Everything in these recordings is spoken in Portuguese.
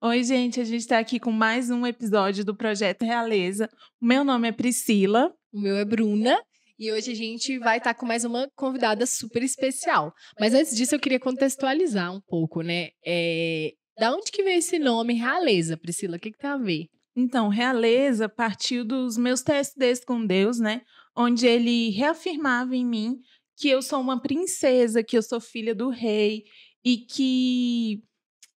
Oi, gente, a gente está aqui com mais um episódio do Projeto Realeza. O meu nome é Priscila. O meu é Bruna. E hoje a gente vai estar com mais uma convidada super especial. Mas antes disso, eu queria contextualizar um pouco, né? Da onde que veio esse nome Realeza, Priscila? O que tem a ver? Então, Realeza partiu dos meus TSDs com Deus, né? Onde ele reafirmava em mim que eu sou uma princesa, que eu sou filha do rei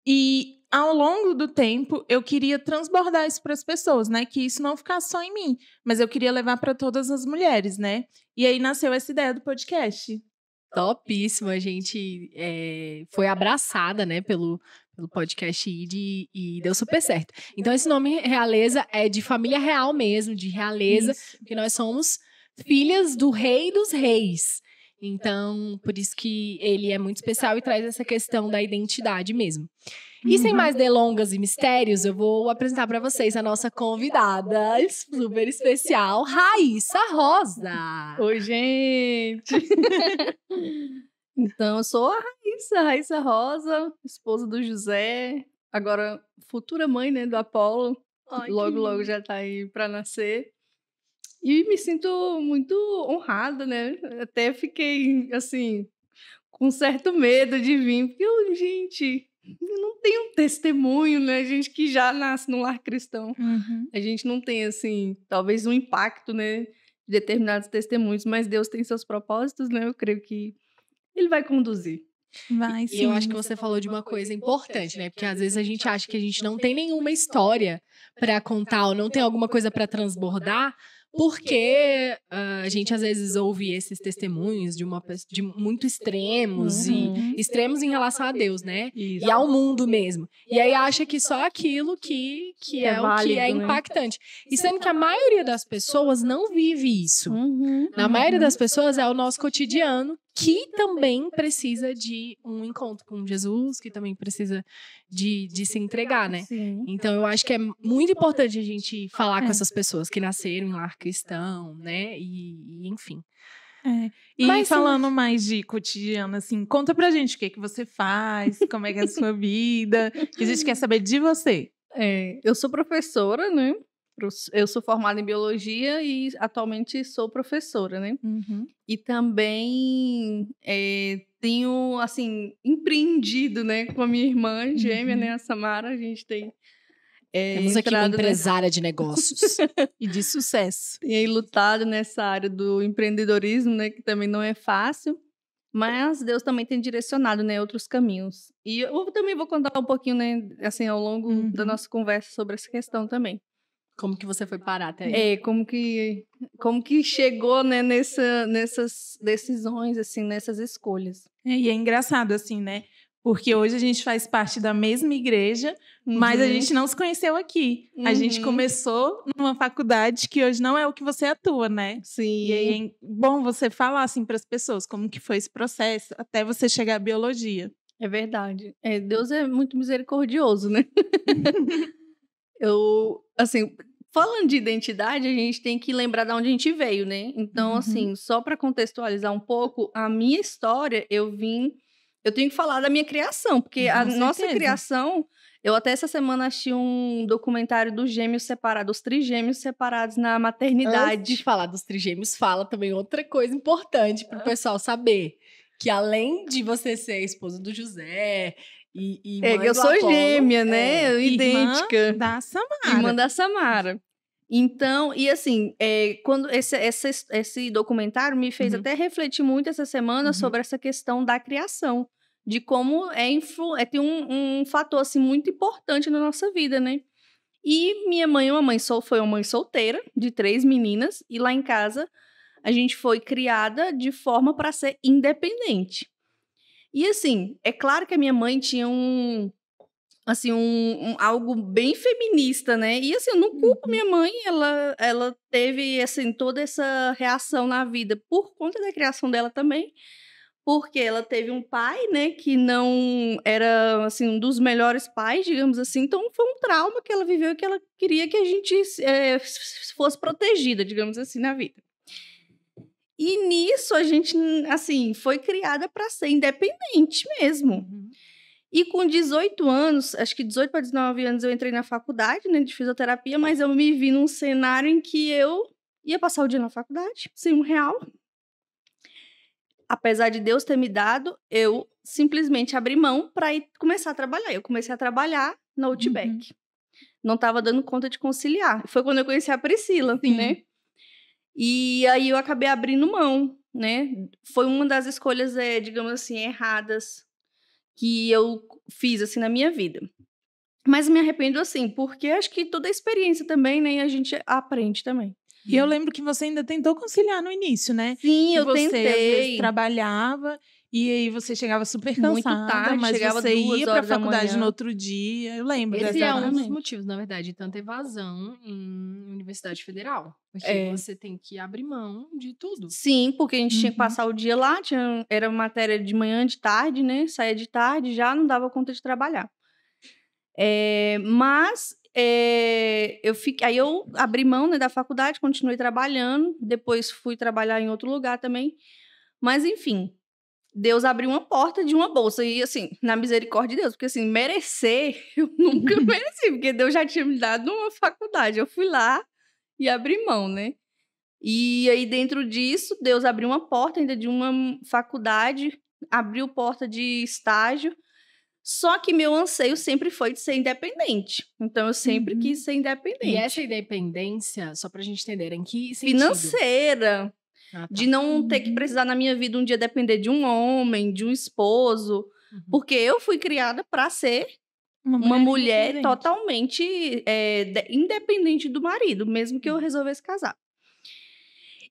e ao longo do tempo eu queria transbordar isso para as pessoas, né? Que isso não ficasse só em mim, mas eu queria levar para todas as mulheres, né? E aí nasceu essa ideia do podcast. Topíssimo, a gente foi abraçada, né, pelo podcast e deu super certo. Então esse nome Realeza é de família real mesmo, de realeza, porque nós somos filhas do Rei dos Reis. Então, por isso que ele é muito especial e traz essa questão da identidade mesmo. E sem mais delongas e mistérios, eu vou apresentar para vocês a nossa convidada super especial, Raíssa Rosa. Oi, gente! Então, eu sou a Raíssa Rosa, esposa do José, agora futura mãe, né, do Apolo. Ai, logo já tá aí para nascer. E me sinto muito honrada, né? Até fiquei, assim, com certo medo de vir, porque gente, eu não tenho um testemunho, né? A gente que já nasce num lar cristão. A gente não tem, assim, talvez um impacto, né, de determinados testemunhos, mas Deus tem seus propósitos, né? Eu creio que Ele vai conduzir. Vai, sim. E eu acho que você falou de uma coisa importante, né? Porque às vezes a gente acha que a gente não tem nenhuma história para contar ou não tem alguma coisa para transbordar, porque a gente às vezes ouve esses testemunhos de muito extremos e extremos em relação a Deus, né? Isso. E ao mundo mesmo. E aí acha que só aquilo que é válido, o que é né? impactante. E sendo que a maioria das pessoas não vive isso. Na maioria das pessoas é o nosso cotidiano, que também precisa de um encontro com Jesus, que também precisa de se entregar, né? Sim. Então, eu acho que é muito importante a gente falar com essas pessoas que nasceram em lar cristão, né? E enfim. E Mas, falando mais de cotidiano, assim, conta pra gente o que você faz, como é que é a sua vida, que a gente quer saber de você. Eu sou professora, né? Eu sou formada em biologia e atualmente sou professora, né? E também tenho, assim, empreendido, né? Com a minha irmã gêmea, né? A Samara, a gente tem temos aqui uma entrado empresária de negócios. E de sucesso. e aí lutado nessa área do empreendedorismo, né? Que também não é fácil. Mas Deus também tem direcionado, né, outros caminhos. E eu também vou contar um pouquinho, né, assim, ao longo da nossa conversa sobre essa questão também. Como que você foi parar até aí? Como que chegou, né, nessas decisões, assim, nessas escolhas. E é engraçado, assim, né? Porque hoje a gente faz parte da mesma igreja, mas a gente não se conheceu aqui. A gente começou numa faculdade que hoje não é o que você atua, né? Sim. E aí é bom você falar, assim, para as pessoas como que foi esse processo até você chegar à biologia. É verdade. Deus é muito misericordioso, né? Assim, falando de identidade, a gente tem que lembrar de onde a gente veio, né? Então, assim, só para contextualizar um pouco, a minha história, eu tenho que falar da minha criação, porque a nossa criação, eu até essa semana assisti um documentário dos gêmeos separados, dos trigêmeos separados na maternidade. Antes de falar dos trigêmeos, fala também outra coisa importante para o pessoal saber, que além de você ser a esposa do José e mãe eu do sou Apolo, gêmea, né? Idêntica. Irmã da Samara. Irmã da Samara. Então, e assim, quando esse documentário me fez até refletir muito essa semana sobre essa questão da criação, de como tem um fator assim, muito importante na nossa vida, né? E minha mãe foi uma mãe solteira, de 3 meninas, e lá em casa a gente foi criada de forma para ser independente. E assim, é claro que a minha mãe tinha algo bem feminista, né? E assim, eu não culpo minha mãe, ela teve assim toda essa reação na vida por conta da criação dela também, porque ela teve um pai, né, que não era assim um dos melhores pais, digamos assim, então foi um trauma que ela viveu e que ela queria que a gente fosse protegida, digamos assim, na vida. E nisso a gente, assim, foi criada para ser independente mesmo. E com 18 anos, acho que 18 para 19 anos, eu entrei na faculdade, né, de fisioterapia, mas eu me vi num cenário em que eu ia passar o dia na faculdade, sem R$1. Apesar de Deus ter me dado, eu simplesmente abri mão para começar a trabalhar. Eu comecei a trabalhar na Outback. Não estava dando conta de conciliar. Foi quando eu conheci a Priscila, né? E aí eu acabei abrindo mão, né? Foi uma das escolhas, digamos assim, erradas que eu fiz, assim, na minha vida. Mas me arrependo, assim, porque acho que toda a experiência também, né? E a gente aprende também. E eu lembro que você ainda tentou conciliar no início, né? Sim, eu tentei. Você, às vezes, tentei. trabalhava e aí você chegava super cansada, Muito tarde, mas chegava você 2 ia pra horas da faculdade manhã. no outro dia. Eu lembro Esse dessa é um dos parte. motivos, na verdade, de tanta evasão em Universidade Federal. Porque você tem que abrir mão de tudo. Sim, porque a gente tinha que passar o dia lá, era matéria de manhã, de tarde, né? Saía de tarde, já não dava conta de trabalhar. Mas aí eu abri mão, né, da faculdade, continuei trabalhando, depois fui trabalhar em outro lugar também. Mas, enfim, Deus abriu uma porta de uma bolsa. E, assim, na misericórdia de Deus, porque, assim, merecer, eu nunca mereci, porque Deus já tinha me dado uma faculdade. Eu fui lá e abri mão, né? E aí, dentro disso, Deus abriu uma porta ainda de uma faculdade, abriu porta de estágio. Só que meu anseio sempre foi de ser independente. Então, eu sempre quis ser independente. E essa independência, só pra gente entender, em que sentido? Financeira. Ah, tá. De não ter que precisar na minha vida um dia depender de um homem, de um esposo. Porque eu fui criada para ser uma mulher totalmente independente do marido, mesmo que eu resolvesse casar.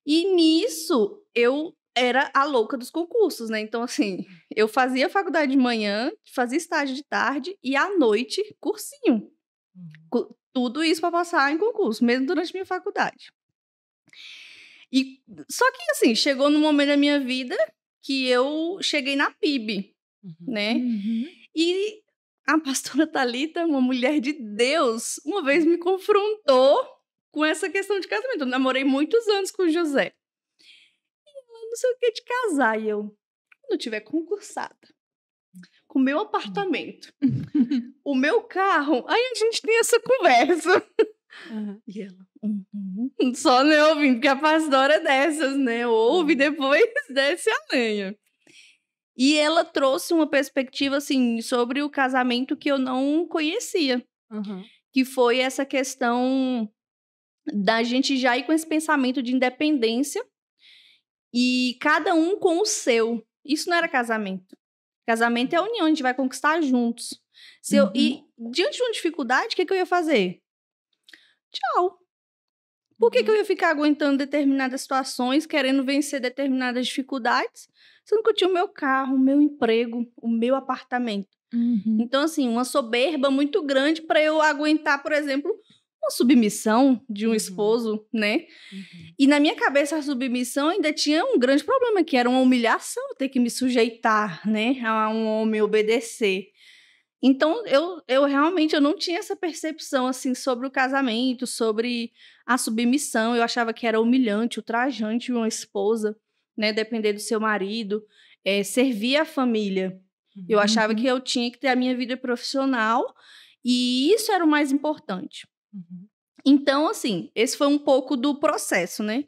E nisso, eu era a louca dos concursos, né? Então, assim, eu fazia faculdade de manhã, fazia estágio de tarde e à noite, cursinho. Tudo isso para passar em concurso, mesmo durante minha faculdade. Só que, assim, chegou num momento da minha vida que eu cheguei na PIB, né? E a pastora Thalita, uma mulher de Deus, uma vez me confrontou com essa questão de casamento. Eu namorei muitos anos com o José. E eu não sei o que de casar. E eu, quando eu tiver concursada, com o meu apartamento, o meu carro, aí a gente tem essa conversa. E ela, só não ouvindo, porque a pastora é dessas, né? Ouve, depois desce a lenha. E ela trouxe uma perspectiva, assim, sobre o casamento que eu não conhecia. Que foi essa questão da gente já ir com esse pensamento de independência e cada um com o seu. Isso não era casamento. Casamento é a união, a gente vai conquistar juntos. E diante de uma dificuldade, o que eu ia fazer? Tchau. Por que eu ia ficar aguentando determinadas situações, querendo vencer determinadas dificuldades, sendo que eu tinha o meu carro, o meu emprego, o meu apartamento? Então, assim, uma soberba muito grande para eu aguentar, por exemplo, uma submissão de um esposo, né? E na minha cabeça, a submissão ainda tinha um grande problema, que era uma humilhação, ter que me sujeitar, né? A um homem obedecer. Então, eu realmente não tinha essa percepção, assim, sobre o casamento, sobre a submissão. Eu achava que era humilhante, ultrajante uma esposa, né, depender do seu marido, servir a família. Eu achava que eu tinha que ter a minha vida profissional e isso era o mais importante. Então, assim, esse foi um pouco do processo, né?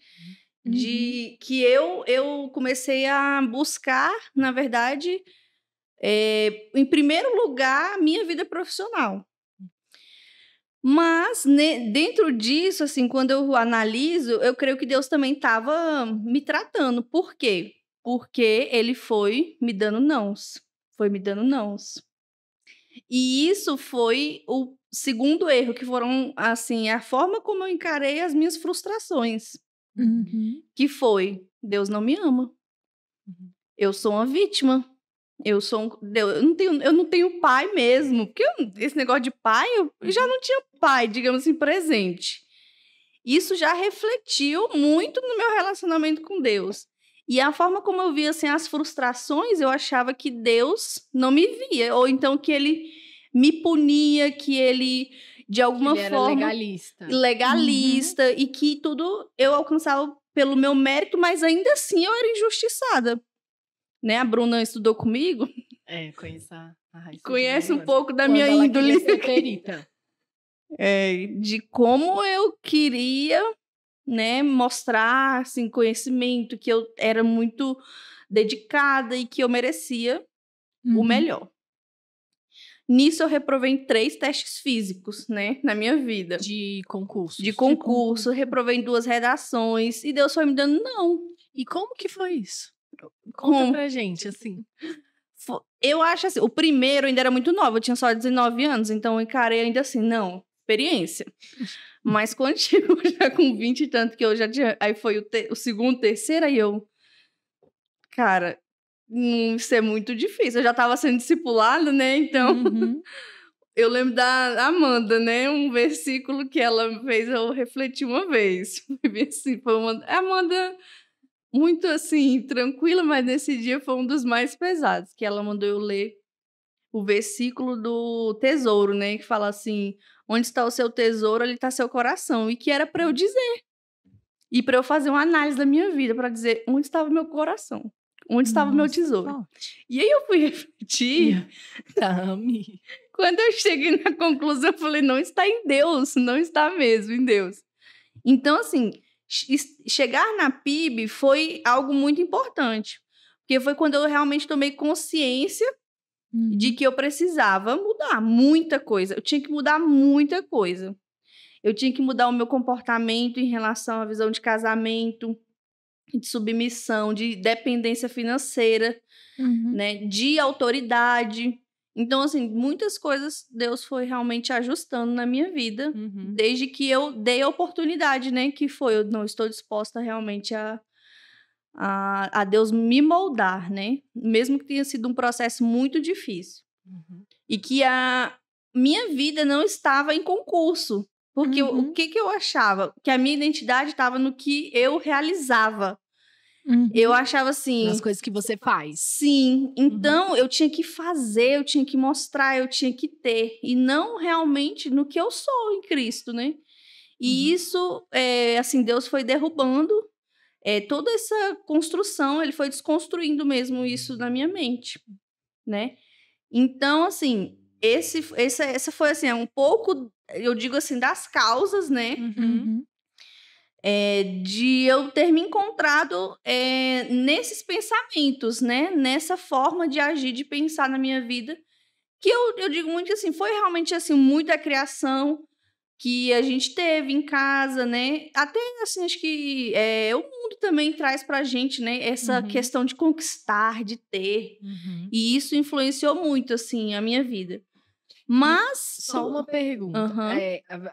De que eu comecei a buscar, na verdade... em primeiro lugar, minha vida profissional. Mas, dentro disso, assim, quando eu analiso, eu creio que Deus também estava me tratando. Por quê? Porque Ele foi me dando nãos. Foi me dando nãos. E isso foi o segundo erro, que foram, assim, a forma como eu encarei as minhas frustrações. Que foi, Deus não me ama. Eu sou uma vítima. Eu não tenho pai mesmo. Porque esse negócio de pai, eu já não tinha pai, digamos assim, presente. Isso já refletiu muito no meu relacionamento com Deus. E a forma como eu via assim, as frustrações, eu achava que Deus não me via. Ou então que Ele me punia, que Ele, de alguma forma... Era legalista. E que tudo eu alcançava pelo meu mérito, mas ainda assim eu era injustiçada. Né? A Bruna estudou comigo. Conheço conhece um pouco da minha índole. De como eu queria, né, mostrar, assim, conhecimento, que eu era muito dedicada e que eu merecia o melhor. Nisso eu reprovei em 3 testes físicos, né, na minha vida. De concurso. Reprovei em 2 redações e Deus foi me dando não. E como que foi isso? Conta pra gente, assim. Eu acho assim, o primeiro ainda era muito nova, eu tinha só 19 anos, então eu encarei ainda assim, não, experiência. Mas quando chegou já com 20 e tanto, que eu já tinha, aí foi o segundo, terceiro, aí eu, cara, isso é muito difícil, eu já tava sendo discipulada, né, então, eu lembro da Amanda, né, um versículo que ela fez eu refletir uma vez, foi uma, Amanda... muito, assim, tranquila, mas nesse dia foi um dos mais pesados, que ela mandou eu ler o versículo do tesouro, né? Que fala assim, onde está o seu tesouro, ali está seu coração. E que era para eu dizer. E para eu fazer uma análise da minha vida, para dizer onde estava meu coração. Onde estava meu tesouro. E aí eu fui refletir. Quando eu cheguei na conclusão, eu falei, não está em Deus. Não está mesmo em Deus. Então, assim... chegar na PIB foi algo muito importante, porque foi quando eu realmente tomei consciência de que eu precisava mudar muita coisa. Eu tinha que mudar muita coisa. Eu tinha que mudar o meu comportamento em relação à visão de casamento, de submissão, de dependência financeira, né, de autoridade. Então, assim, muitas coisas Deus foi realmente ajustando na minha vida, desde que eu dei a oportunidade, né? Que foi, eu não estou disposta realmente a Deus me moldar, né? Mesmo que tenha sido um processo muito difícil. E que a minha vida não estava em concurso. Porque o que eu achava? Que a minha identidade estava no que eu realizava. Eu achava assim... nas coisas que você faz. Sim. Então, eu tinha que fazer, eu tinha que mostrar, eu tinha que ter. E não realmente no que eu sou em Cristo, né? E isso, assim, Deus foi derrubando toda essa construção. Ele foi desconstruindo mesmo isso na minha mente, né? Então, assim, essa foi, assim, um pouco, eu digo assim, das causas, né? De eu ter me encontrado nesses pensamentos, né? Nessa forma de agir, de pensar na minha vida, que eu digo muito assim, foi realmente assim, muita criação que a gente teve em casa, né? Até assim, acho que o mundo também traz pra gente, né? Essa questão de conquistar, de ter. E isso influenciou muito, assim, a minha vida. Mas... só uma pergunta.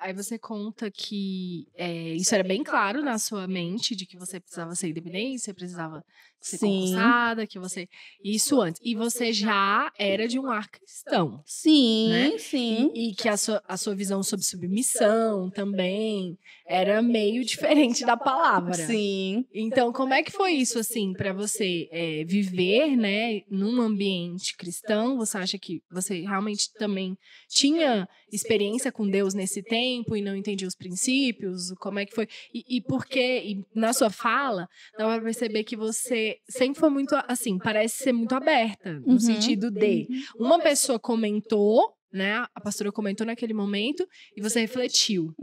Aí você conta que isso era bem claro na sua mente, de que você precisava ser independente, você precisava ser concursada, que você... isso antes. E você já era de um lar cristão. Sim, né? sim. E que a sua visão sobre submissão também era meio diferente da palavra. Sim. Então, como é que foi isso, assim, para você viver, né, num ambiente cristão? Você acha que você realmente também tinha experiência com Deus nesse tempo e não entendia os princípios? Como é que foi? E por quê? E na sua fala, dá pra perceber que você sempre foi muito, assim, parece ser muito aberta, no sentido de uma pessoa comentou, né? A pastora comentou naquele momento e você refletiu,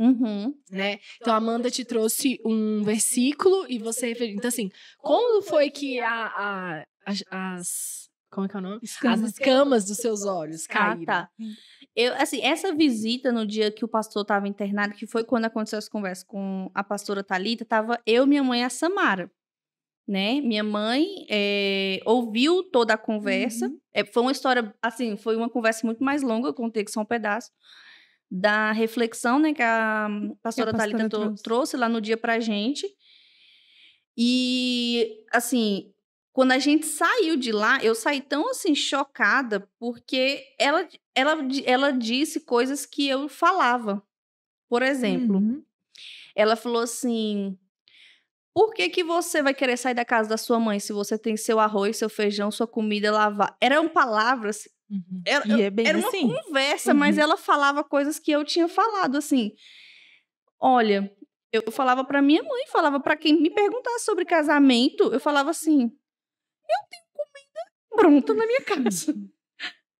né? Então, a Amanda te trouxe um versículo e você refletiu. Então, assim, como foi que como é que é o nome? As escamas dos seus olhos caíram? Tá. Assim, essa visita no dia que o pastor estava internado, que foi quando aconteceu essa conversa com a pastora Thalita, tava eu, minha mãe e a Samara, né? Minha mãe ouviu toda a conversa. Foi uma história, assim, foi uma conversa muito mais longa, eu contei que só um pedaço da reflexão, né, que a pastora Thalita trouxe lá no dia pra gente. E, assim, quando a gente saiu de lá, eu saí tão, assim, chocada, porque ela disse coisas que eu falava. Por exemplo, ela falou assim... Por que você vai querer sair da casa da sua mãe se você tem seu arroz, seu feijão, sua comida lavada? Eram palavras... Era uma conversa, mas ela falava coisas que eu tinha falado, assim... Olha, eu falava pra minha mãe, falava pra quem me perguntasse sobre casamento, eu falava assim... Eu tenho comida pronta na minha casa.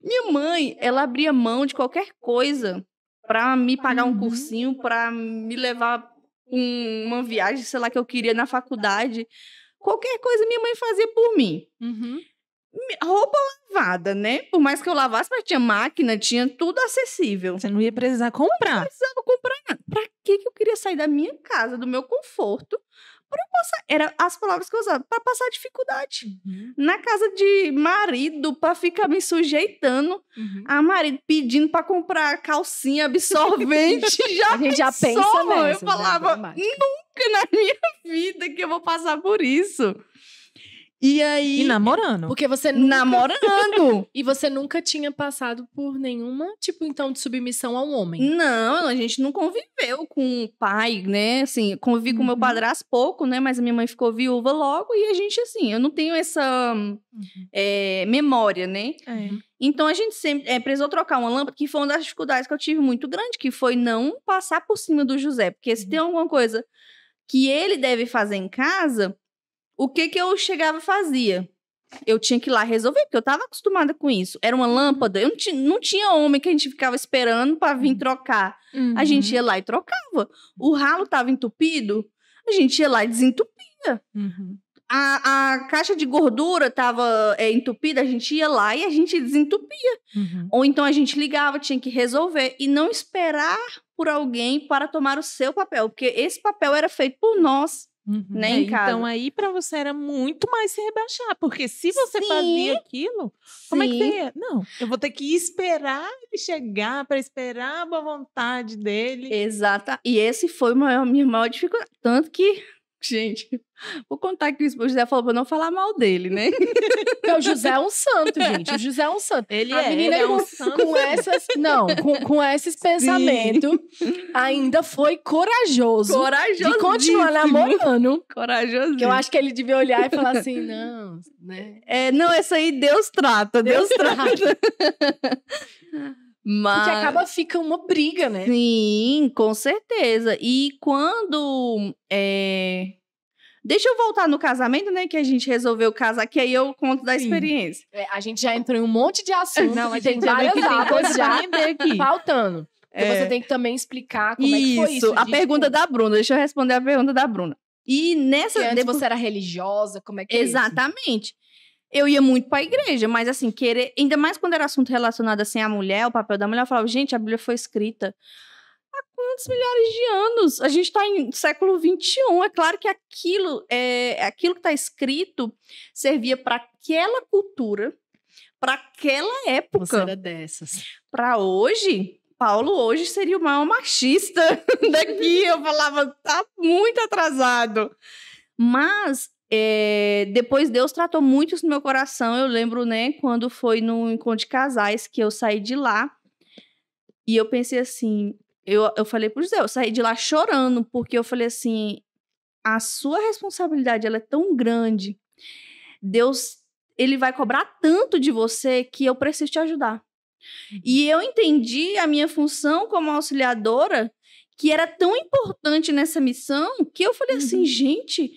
Minha mãe, ela abria mão de qualquer coisa para me pagar um cursinho, para me levar uma viagem, sei lá, que eu queria na faculdade. Qualquer coisa minha mãe fazia por mim. Roupa lavada, né? Por mais que eu lavasse, mas tinha máquina, tinha tudo acessível. Você não ia precisar comprar. Não precisava comprar nada. Pra que eu queria sair da minha casa, do meu conforto, para passar? Era as palavras que eu usava, para passar dificuldade. Na casa de marido, para ficar me sujeitando a marido pedindo para comprar calcinha absorvente. A gente já pensa nessa. Eu falava, nunca na minha vida que eu vou passar por isso. E aí... E namorando. Porque você nunca... Namorando. E você nunca tinha passado por nenhuma, tipo, então, de submissão ao homem. Não, a gente não conviveu com o pai, né? Assim, convivi com meu padrasto pouco, né? Mas a minha mãe ficou viúva logo e a gente, assim, eu não tenho essa memória, né? Então, a gente sempre precisou trocar uma lâmpada, que foi uma das dificuldades que eu tive muito grande, que foi não passar por cima do José. Porque se tem alguma coisa que ele deve fazer em casa... O que eu chegava e fazia? Eu tinha que ir lá resolver, porque eu estava acostumada com isso. Era uma lâmpada, eu não tinha homem que a gente ficava esperando para vir trocar. A gente ia lá e trocava. O ralo estava entupido, a gente ia lá e desentupia. A caixa de gordura estava entupida, a gente ia lá e a gente desentupia. Ou então a gente ligava, tinha que resolver. E não esperar por alguém para tomar o seu papel, porque esse papel era feito por nós. Né, em casa. Então aí pra você era muito mais se rebaixar, porque se você fazia aquilo, como é que você ia? Não, eu vou ter que esperar ele chegar, para esperar a boa vontade dele. Exato, e esse foi a minha maior dificuldade, tanto que, gente, vou contar que o José falou pra não falar mal dele, né? Porque o José é um santo, gente. O José é um santo. Ele é um santo. Com esses pensamentos, ainda foi corajoso de continuar namorando. Corajoso. Que eu acho que ele devia olhar e falar assim, não, né? Não, essa aí Deus trata, Deus trata. Mas... Porque fica uma briga, né? Sim, com certeza. E quando... Deixa eu voltar no casamento, né? Que a gente resolveu casar, que aí eu conto da experiência. A gente já entrou em um monte de assuntos. Não, a tem gente várias águas já aqui. faltando. Então você tem que também explicar como é que foi isso. A pergunta da Bruna. Deixa eu responder a pergunta da Bruna. E nessa... antes você era religiosa, como é que é isso? Exatamente. Eu ia muito pra igreja, mas assim, querer... Ainda mais quando era assunto relacionado assim à mulher, o papel da mulher, eu falava, gente, a Bíblia foi escrita há quantos milhares de anos? A gente tá em século XXI. É claro que aquilo que tá escrito servia para aquela cultura, para aquela época. Você era dessas. Para hoje... Paulo hoje seria o maior machista daqui. Eu falava, tá muito atrasado. Mas... depois Deus tratou muito isso no meu coração. Eu lembro, né, quando foi no encontro de casais que eu saí de lá e eu pensei assim, eu falei pro José, eu saí de lá chorando, porque eu falei assim, a sua responsabilidade, ela é tão grande, Deus, ele vai cobrar tanto de você que eu preciso te ajudar. E eu entendi a minha função como auxiliadora, que era tão importante nessa missão, que eu falei assim, gente...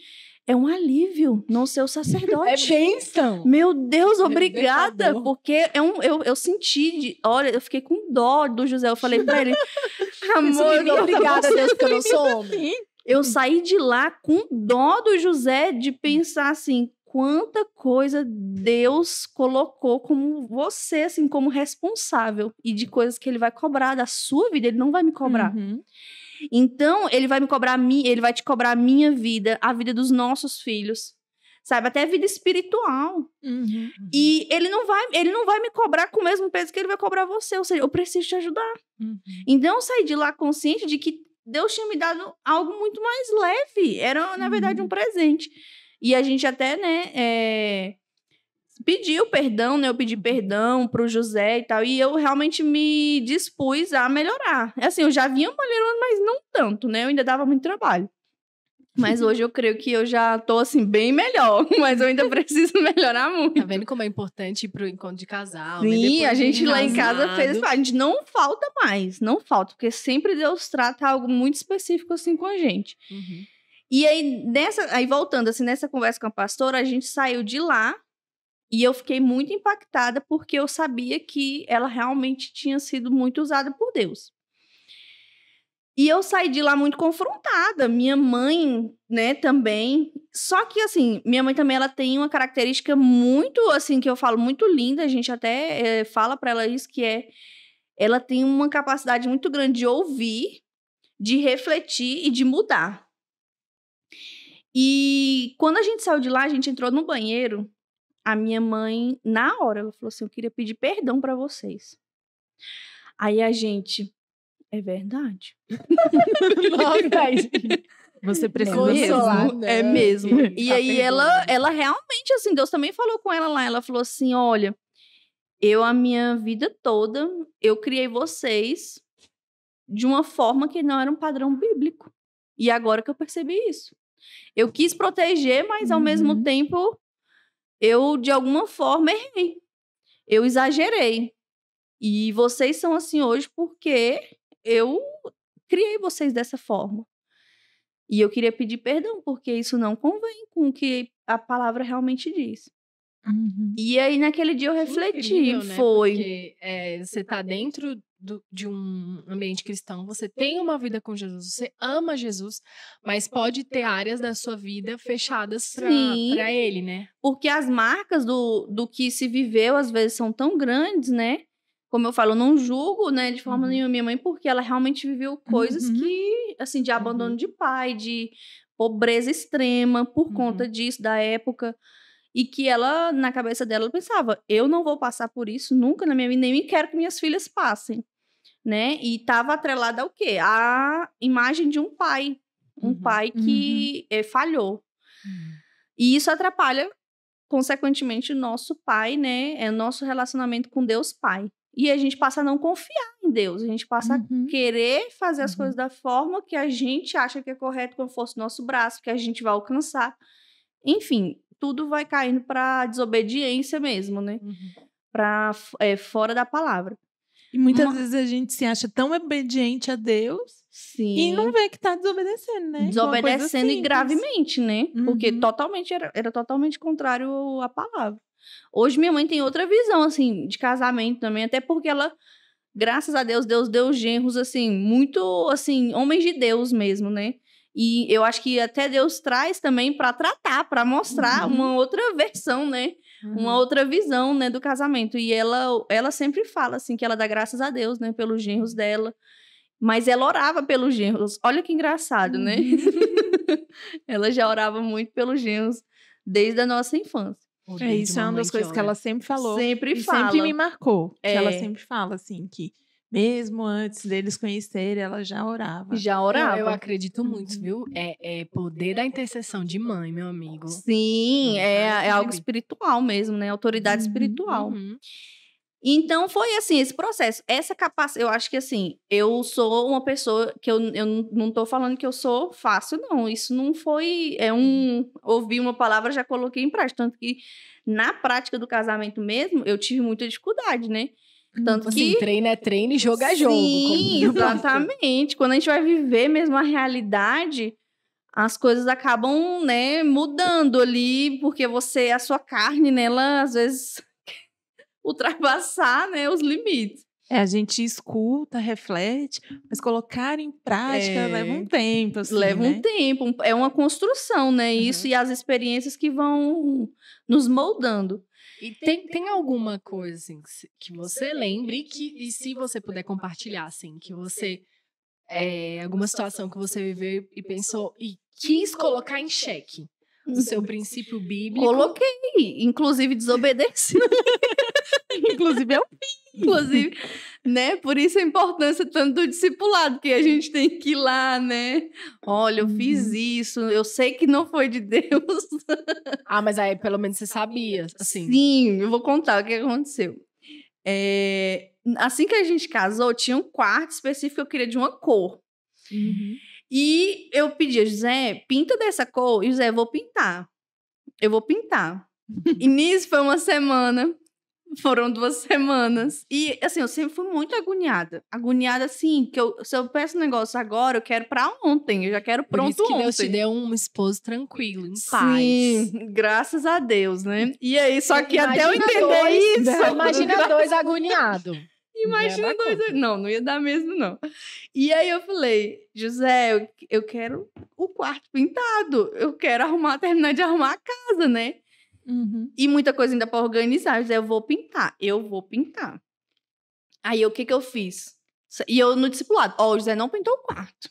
É um alívio não ser o sacerdote. É bênção. Meu Deus, obrigada. Porque eu senti... Olha, eu fiquei com dó do José. Eu falei pra ele... Amor, obrigada, Deus, porque eu não sou homem. Eu saí de lá com dó do José de pensar assim... Quanta coisa Deus colocou como você, assim, como responsável. E de coisas que ele vai cobrar da sua vida. Ele não vai me cobrar. Então, ele vai me cobrar ele vai te cobrar a minha vida, a vida dos nossos filhos, sabe? Até a vida espiritual. E ele não vai me cobrar com o mesmo peso que ele vai cobrar você. Ou seja, eu preciso te ajudar. Então, eu saí de lá consciente de que Deus tinha me dado algo muito mais leve. Era, na verdade, um presente. E a gente até, né... pediu perdão, né? Eu pedi perdão pro José e tal. E eu realmente me dispus a melhorar. Assim, eu já vinha melhorando, mas não tanto, né? Eu ainda dava muito trabalho. Mas hoje eu creio que eu já tô, assim, bem melhor. Mas eu ainda preciso melhorar muito. Tá vendo como é importante ir pro encontro de casal? Sim, né? a gente lá em casa fez... A gente não falta mais. Não falta. Porque sempre Deus trata algo muito específico, assim, com a gente. E aí, voltando, assim, nessa conversa com a pastora, a gente saiu de lá. E eu fiquei muito impactada porque eu sabia que ela realmente tinha sido muito usada por Deus. E eu saí de lá muito confrontada. Minha mãe, né, também. Só que, assim, minha mãe também, ela tem uma característica muito, assim, que eu falo, muito linda. A gente até fala pra ela isso, que é... Ela tem uma capacidade muito grande de ouvir, de refletir e de mudar. E quando a gente saiu de lá, a gente entrou no banheiro. A minha mãe, na hora, ela falou assim, eu queria pedir perdão pra vocês. Aí a gente... É verdade. Você precisa mesmo. É mesmo. E aí ela realmente, assim, Deus também falou com ela lá. Ela falou assim, olha, a minha vida toda, eu criei vocês de uma forma que não era um padrão bíblico. E agora que eu percebi isso. Eu quis proteger, mas ao mesmo tempo, eu, de alguma forma, errei. Eu exagerei. E vocês são assim hoje porque eu criei vocês dessa forma. E eu queria pedir perdão, porque isso não convém com o que a palavra realmente diz. E aí, naquele dia, eu refleti. Incrível, né? Foi. Porque você tá dentro de um ambiente cristão, você tem uma vida com Jesus, você ama Jesus, mas pode ter áreas da sua vida fechadas pra ele, né? Porque as marcas do que se viveu, às vezes, são tão grandes, né? Como eu falo, eu não julgo, né, de forma nenhuma minha mãe, porque ela realmente viveu coisas que, assim, de abandono de pai, de pobreza extrema, por conta disso, da época. E que ela, na cabeça dela, ela pensava, eu não vou passar por isso nunca na minha vida, nem quero que minhas filhas passem, né? E estava atrelada ao quê? A imagem de um pai. Um pai que falhou. E isso atrapalha, consequentemente, o nosso pai, né? O nosso relacionamento com Deus Pai. E a gente passa a não confiar em Deus. A gente passa a querer fazer as coisas da forma que a gente acha que é correto, como fosse o nosso braço, que a gente vai alcançar. Enfim, tudo vai caindo para desobediência mesmo, né? Para fora da palavra. E muitas vezes a gente se acha tão obediente a Deus e não vê que tá desobedecendo, né? Desobedecendo e gravemente, né? Porque era totalmente contrário à palavra. Hoje minha mãe tem outra visão, assim, de casamento também, até porque ela, graças a Deus, Deus deu genros, assim, muito, assim, homens de Deus mesmo, né? E eu acho que até Deus traz também para tratar, para mostrar uma outra versão, né? Uma outra visão, né, do casamento. E ela sempre fala, assim, que ela dá graças a Deus, né, pelos genros dela. Mas ela orava pelos genros. Olha que engraçado, né? Ela já orava muito pelos genros desde a nossa infância. Isso é uma das coisas que ela sempre falou. Sempre fala. Sempre me marcou. Que ela sempre fala, assim, que mesmo antes deles conhecerem, ela já orava. Já orava. Eu acredito muito, viu? É poder da intercessão de mãe, meu amigo. Sim, é algo espiritual mesmo, né? Autoridade espiritual. Então, foi assim, esse processo. Essa capacidade, eu acho que assim, eu sou uma pessoa que eu não tô falando que eu sou fácil, não. Isso não foi, ouvi uma palavra, já coloquei em prática. Tanto que, na prática do casamento mesmo, eu tive muita dificuldade, né? Tanto assim, que... treino é treino e jogo é jogo. Sim, exatamente. Quando a gente vai viver mesmo a realidade, as coisas acabam, né, mudando ali, porque a sua carne, né, ela às vezes ultrapassar, né, os limites. A gente escuta, reflete, mas colocar em prática leva um tempo, assim, leva um tempo, é uma construção, né, isso e as experiências que vão nos moldando. E tem alguma coisa, assim, que você lembre e se você puder compartilhar, assim, que você... alguma situação que você viveu e pensou e quis colocar em xeque o seu princípio bíblico. Coloquei, inclusive desobedeci. Inclusive eu Inclusive, né? Por isso a importância tanto do discipulado, que a gente tem que ir lá, né? Olha, eu fiz isso, eu sei que não foi de Deus. Mas aí pelo menos você sabia, assim. Sim, eu vou contar o que aconteceu. Assim que a gente casou, tinha um quarto específico que eu queria de uma cor. E eu pedi a José, pinta dessa cor. E José, eu vou pintar. E nisso foi uma semana. Foram 2 semanas. E, assim, eu sempre fui muito agoniada. Agoniada, assim, que se eu peço um negócio agora, eu quero pra ontem. Eu já quero pronto ontem. Por isso que Deus te deu um esposo tranquilo, em paz. Sim, graças a Deus, né? E aí, só que até eu entender isso... Imagina 2 agoniados. Imagina 2... Não ia dar mesmo, não. E aí eu falei, José, eu quero o quarto pintado. Eu quero terminar de arrumar a casa, né? Uhum. E muita coisa ainda pra organizar. José, eu vou pintar. Aí, o que eu fiz? E eu no discipulado. Ó, o José não pintou o quarto.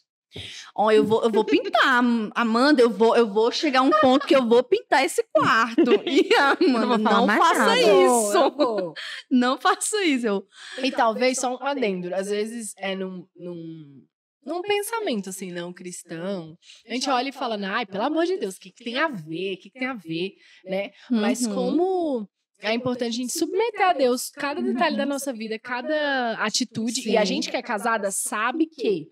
Ó, eu vou pintar. Amanda, eu vou chegar a um ponto que eu vou pintar esse quarto. E a Amanda, não faça isso. Não faça isso. E talvez só um adendo. Às vezes é num pensamento, assim, não cristão. A gente olha e fala, ai, pelo amor de Deus, o que tem a ver? O que tem a ver? Né? Mas como... É importante a gente submeter a Deus cada detalhe da nossa vida, cada atitude. Sim. E a gente que é casada sabe que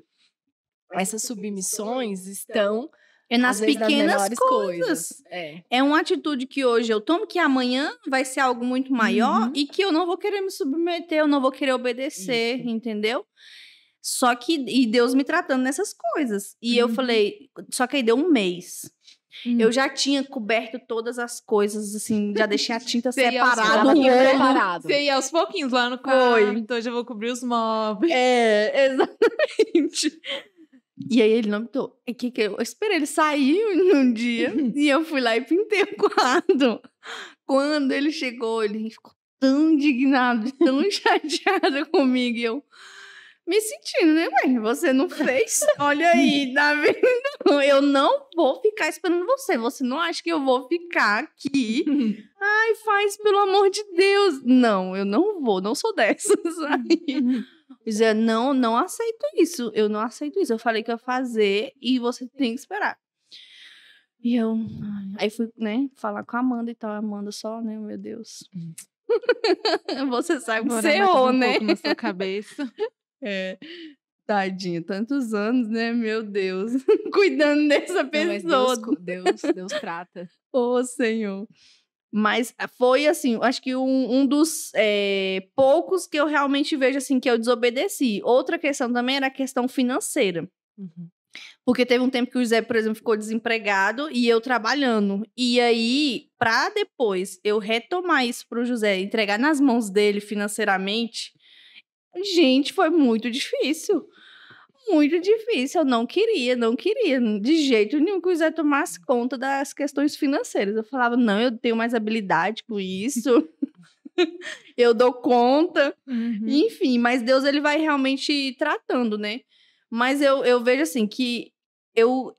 essas submissões estão nas pequenas coisas. É uma atitude que hoje eu tomo, que amanhã vai ser algo muito maior e que eu não vou querer me submeter, eu não vou querer obedecer, entendeu? Só que, e Deus me tratando nessas coisas. E eu falei, só que aí deu um mês. Eu já tinha coberto todas as coisas, assim, já deixei a tinta separada. Você ia aos pouquinhos lá no quarto, hoje eu vou cobrir os móveis. Exatamente. E aí ele não pintou. Eu esperei ele sair um dia e eu fui lá e pintei o quarto. Quando ele chegou, ele ficou tão indignado, tão chateado comigo. E eu... me sentindo, né, mãe? Você não fez? Olha aí, tá vendo? Eu não vou ficar esperando você. Você não acha que eu vou ficar aqui? Ai, faz, pelo amor de Deus. Não, eu não vou, não sou dessas. Aí, dizia, não aceito isso. Eu não aceito isso. Eu falei que ia fazer e você tem que esperar. E eu... aí fui, né, falar com a Amanda e tal. A Amanda só, né, meu Deus. Você sabe que você errou, né? Pouco na sua cabeça. Tadinha, tantos anos, né? Meu Deus. Cuidando dessa pessoa. Deus trata. Ô, Senhor. Mas foi, assim, acho que um dos poucos que eu realmente vejo, assim, que eu desobedeci. Outra questão também era a questão financeira. Porque teve um tempo que o José, por exemplo, ficou desempregado e eu trabalhando. E aí, pra depois eu retomar isso pro José, entregar nas mãos dele financeiramente... gente, foi muito difícil. Muito difícil. Eu não queria. De jeito nenhum que o Zé tomasse conta das questões financeiras. Eu falava, não, eu tenho mais habilidade com isso. Eu dou conta. Enfim, mas Deus, ele vai realmente tratando, né? Mas eu vejo assim, que eu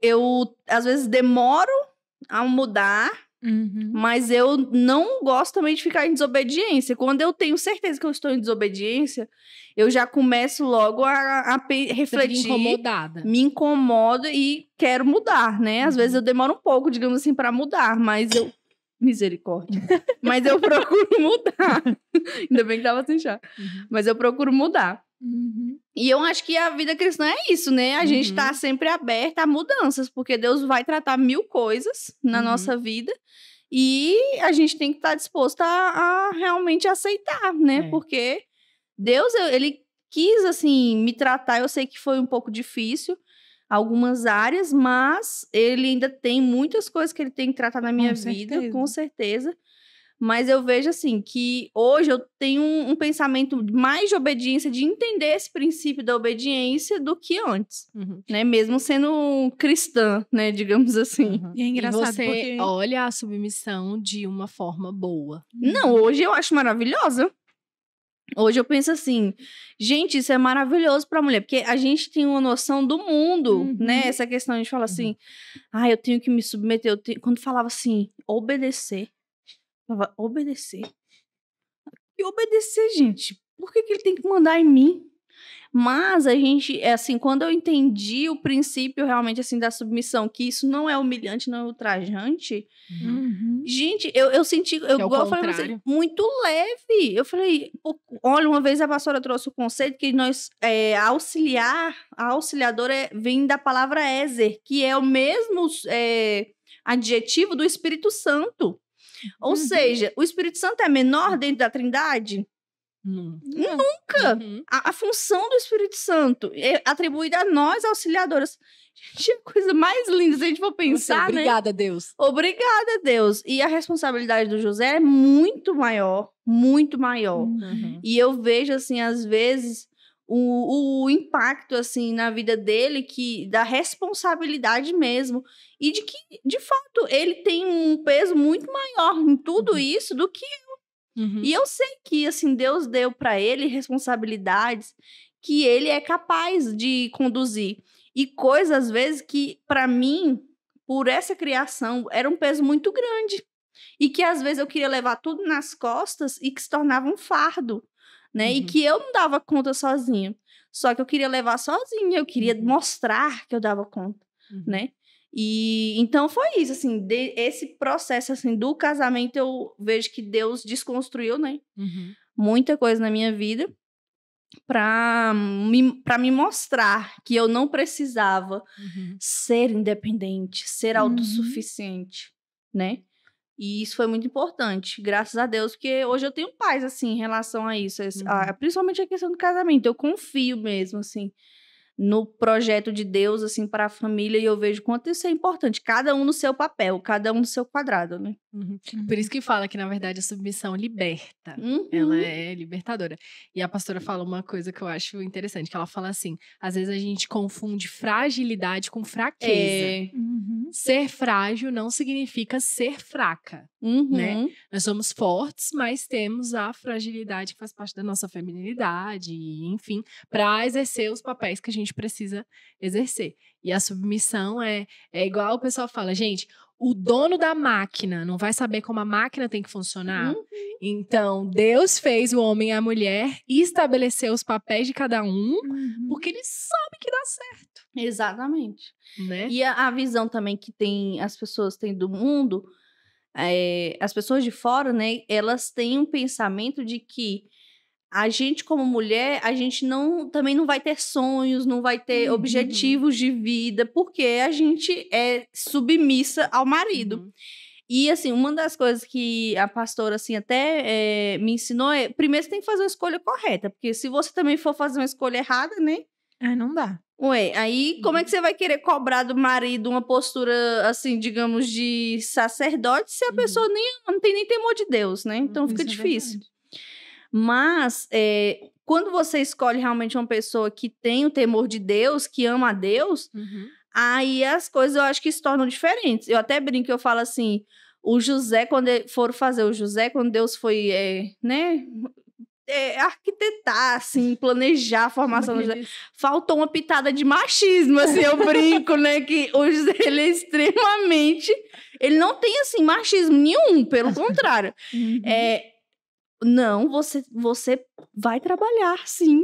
às vezes demoro a mudar, mas eu não gosto também de ficar em desobediência. Quando eu tenho certeza que eu estou em desobediência, eu já começo logo a refletir. Incomodada. Me incomodo e quero mudar, né? Às vezes eu demoro um pouco, digamos assim, para mudar, mas eu... misericórdia. Mas eu procuro mudar. Ainda bem que tava sem chá. Mas eu procuro mudar. E eu acho que a vida cristã é isso, né? A gente tá sempre aberta a mudanças, porque Deus vai tratar 1000 coisas na nossa vida e a gente tem que estar disposto a realmente aceitar, né? Porque Deus, ele quis, assim, me tratar. Eu sei que foi um pouco difícil, algumas áreas, mas ele ainda tem muitas coisas que ele tem que tratar na minha vida, com certeza. Mas eu vejo, assim, que hoje eu tenho um pensamento mais de obediência, de entender esse princípio da obediência do que antes, né? Mesmo sendo cristã, né? Digamos assim. E é engraçado você porque... olha a submissão de uma forma boa. Não, hoje eu acho maravilhosa. Hoje eu penso assim, gente, isso é maravilhoso pra mulher, porque a gente tem uma noção do mundo, né? Essa questão, a gente fala assim, eu tenho que me submeter. Quando falava assim, obedecer. Falava, obedecer? E obedecer, gente? Por que ele tem que mandar em mim? Mas a gente, assim, quando eu entendi o princípio realmente, assim, da submissão, que isso não é humilhante, não é ultrajante, gente, eu senti, eu falei assim, muito leve. Eu falei, olha, uma vez a pastora trouxe o conceito que nós, a auxiliadora vem da palavra Ezer, que é o mesmo adjetivo do Espírito Santo. Ou seja, o Espírito Santo é menor dentro da Trindade? Nunca! A função do Espírito Santo é atribuída a nós, auxiliadoras. Gente, a coisa mais linda, se a gente for pensar, Obrigada, Deus. Obrigada, Deus. E a responsabilidade do José é muito maior, muito maior. E eu vejo, assim, às vezes, o impacto, assim, na vida dele, da responsabilidade mesmo. E de que, de fato, ele tem um peso muito maior em tudo isso do que E eu sei que, assim, Deus deu para ele responsabilidades que ele é capaz de conduzir. E coisas, às vezes, que, para mim, por essa criação, era um peso muito grande. E que, às vezes, eu queria levar tudo nas costas e que se tornava um fardo, né? E que eu não dava conta sozinha. Só que eu queria levar sozinha, eu queria mostrar que eu dava conta, né? E então foi isso, assim, esse processo, assim, do casamento, eu vejo que Deus desconstruiu, né? Muita coisa na minha vida para me mostrar que eu não precisava ser independente, ser autossuficiente, né? E isso foi muito importante, graças a Deus, porque hoje eu tenho paz, assim, em relação a isso, principalmente a questão do casamento. Eu confio mesmo, assim, no projeto de Deus, assim, para a família, e eu vejo quanto isso é importante, cada um no seu papel, cada um no seu quadrado, né? Por isso que fala que, na verdade, a submissão liberta. Ela é libertadora. E a pastora fala uma coisa que eu acho interessante, que ela fala assim, às vezes a gente confunde fragilidade com fraqueza. Ser frágil não significa ser fraca, né? Nós somos fortes, mas temos a fragilidade que faz parte da nossa feminilidade, enfim, para exercer os papéis que a gente precisa exercer. E a submissão é igual o pessoal fala, gente, o dono da máquina não vai saber como a máquina tem que funcionar? Então, Deus fez o homem e a mulher e estabeleceu os papéis de cada um, porque ele sabe que dá certo. Exatamente. Né? E a visão também que as pessoas têm do mundo, as pessoas de fora, né, elas têm um pensamento de que a gente, como mulher, a gente também não vai ter sonhos, não vai ter objetivos de vida, porque a gente é submissa ao marido. E, assim, uma das coisas que a pastora, assim, até me ensinou é, primeiro você tem que fazer uma escolha correta, porque se você também for fazer uma escolha errada, né? Não dá. Ué, aí como é que você vai querer cobrar do marido uma postura, assim, digamos, de sacerdote, se a pessoa não tem nem temor de Deus, né? Então fica difícil. Mas, quando você escolhe realmente uma pessoa que tem o temor de Deus, que ama a Deus, aí as coisas eu acho que se tornam diferentes. Eu até brinco, eu falo assim, o José, quando foram fazer o José, quando Deus foi, arquitetar, assim, planejar a formação do José, faltou uma pitada de machismo, assim, eu brinco, né, que o José, ele é extremamente, ele não tem, assim, machismo nenhum, pelo contrário. Não, você vai trabalhar, sim.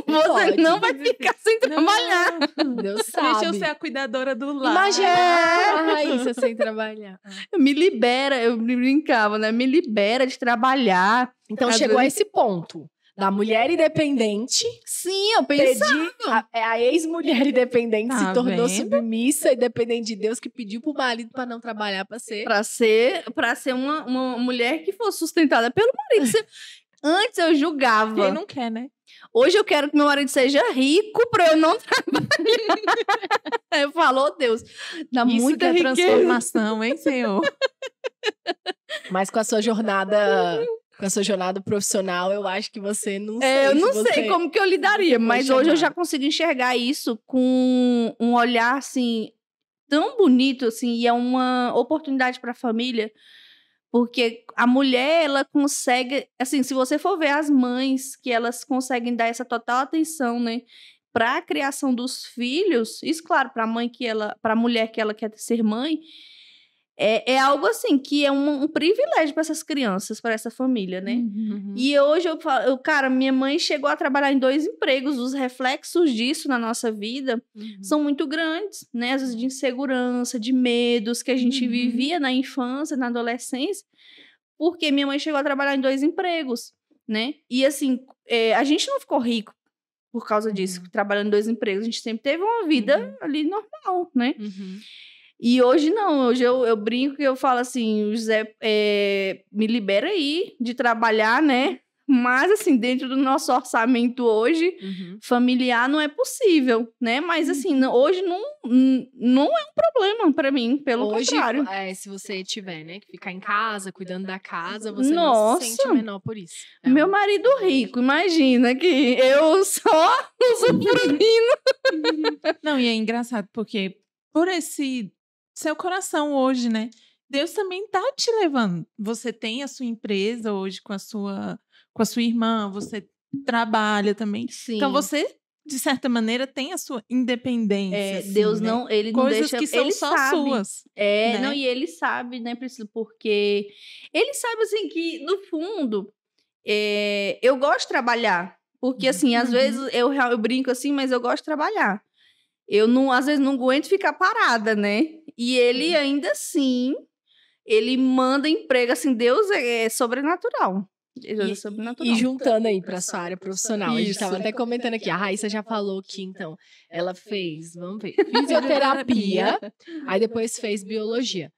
Você não vai ficar sem trabalhar. Deus sabe. Deixa eu ser a cuidadora do lar. Imagina a Raíssa sem trabalhar. Me libera, eu brincava, né? Me libera de trabalhar. Então chegou a esse ponto. Da mulher independente. Sim, eu pensava. A ex-mulher independente se tornou vendo? submissa e dependente de Deus, que pediu pro marido para não trabalhar, para ser uma mulher que fosse sustentada pelo marido. Antes eu julgava. Quem não quer, né? Hoje eu quero que meu marido seja rico para eu não trabalhar. Eu falo, oh, Deus, dá Isso muita que é riqueza. transformação, hein, Senhor? Mas com a sua jornada profissional, eu acho que você não sei. Eu não sei como que eu lidaria, mas hoje eu já consigo enxergar isso com um olhar, assim, tão bonito, assim, e é uma oportunidade para a família, porque a mulher, ela consegue, assim, se você for ver as mães, que elas conseguem dar essa total atenção, né, para a criação dos filhos, isso, claro, para a mulher que ela quer ser mãe, é algo assim, que é um privilégio para essas crianças, para essa família, né? E hoje eu falo, cara, minha mãe chegou a trabalhar em 2 empregos, os reflexos disso na nossa vida são muito grandes, né? Às vezes de insegurança, de medos que a gente vivia na infância, na adolescência, porque minha mãe chegou a trabalhar em 2 empregos, né? E assim, a gente não ficou rico por causa disso, trabalhando em 2 empregos, a gente sempre teve uma vida ali normal, né? E hoje não, hoje eu brinco que eu falo assim, o José me libera aí de trabalhar, né? Mas, assim, dentro do nosso orçamento hoje, familiar não é possível, né? Mas, assim, hoje não é um problema para mim, pelo contrário. Se você tiver, né, que ficar em casa, cuidando da casa, você não se sente menor por isso. Meu marido rico, imagina que eu só usufruindo. Não, e é engraçado, porque por esse seu coração hoje, né? Deus também tá te levando. Você tem a sua empresa hoje com a sua irmã, você trabalha também. Sim. Então você, de certa maneira, tem a sua independência. Assim, Deus né? não, ele Coisas não deixa, que são ele só sabe. suas. Né? Não, e ele sabe, né, Priscila, porque ele sabe, assim, que no fundo eu gosto de trabalhar. Porque, assim, às vezes eu brinco assim, mas eu gosto de trabalhar. Eu não, às vezes não aguento ficar parada, né? E ele ainda assim, ele manda emprego, assim, Deus é sobrenatural. E juntando aí para sua área profissional, a gente estava até comentando aqui, a Raíssa já falou que, então, ela fez, vamos ver, fisioterapia, aí depois fez biologia.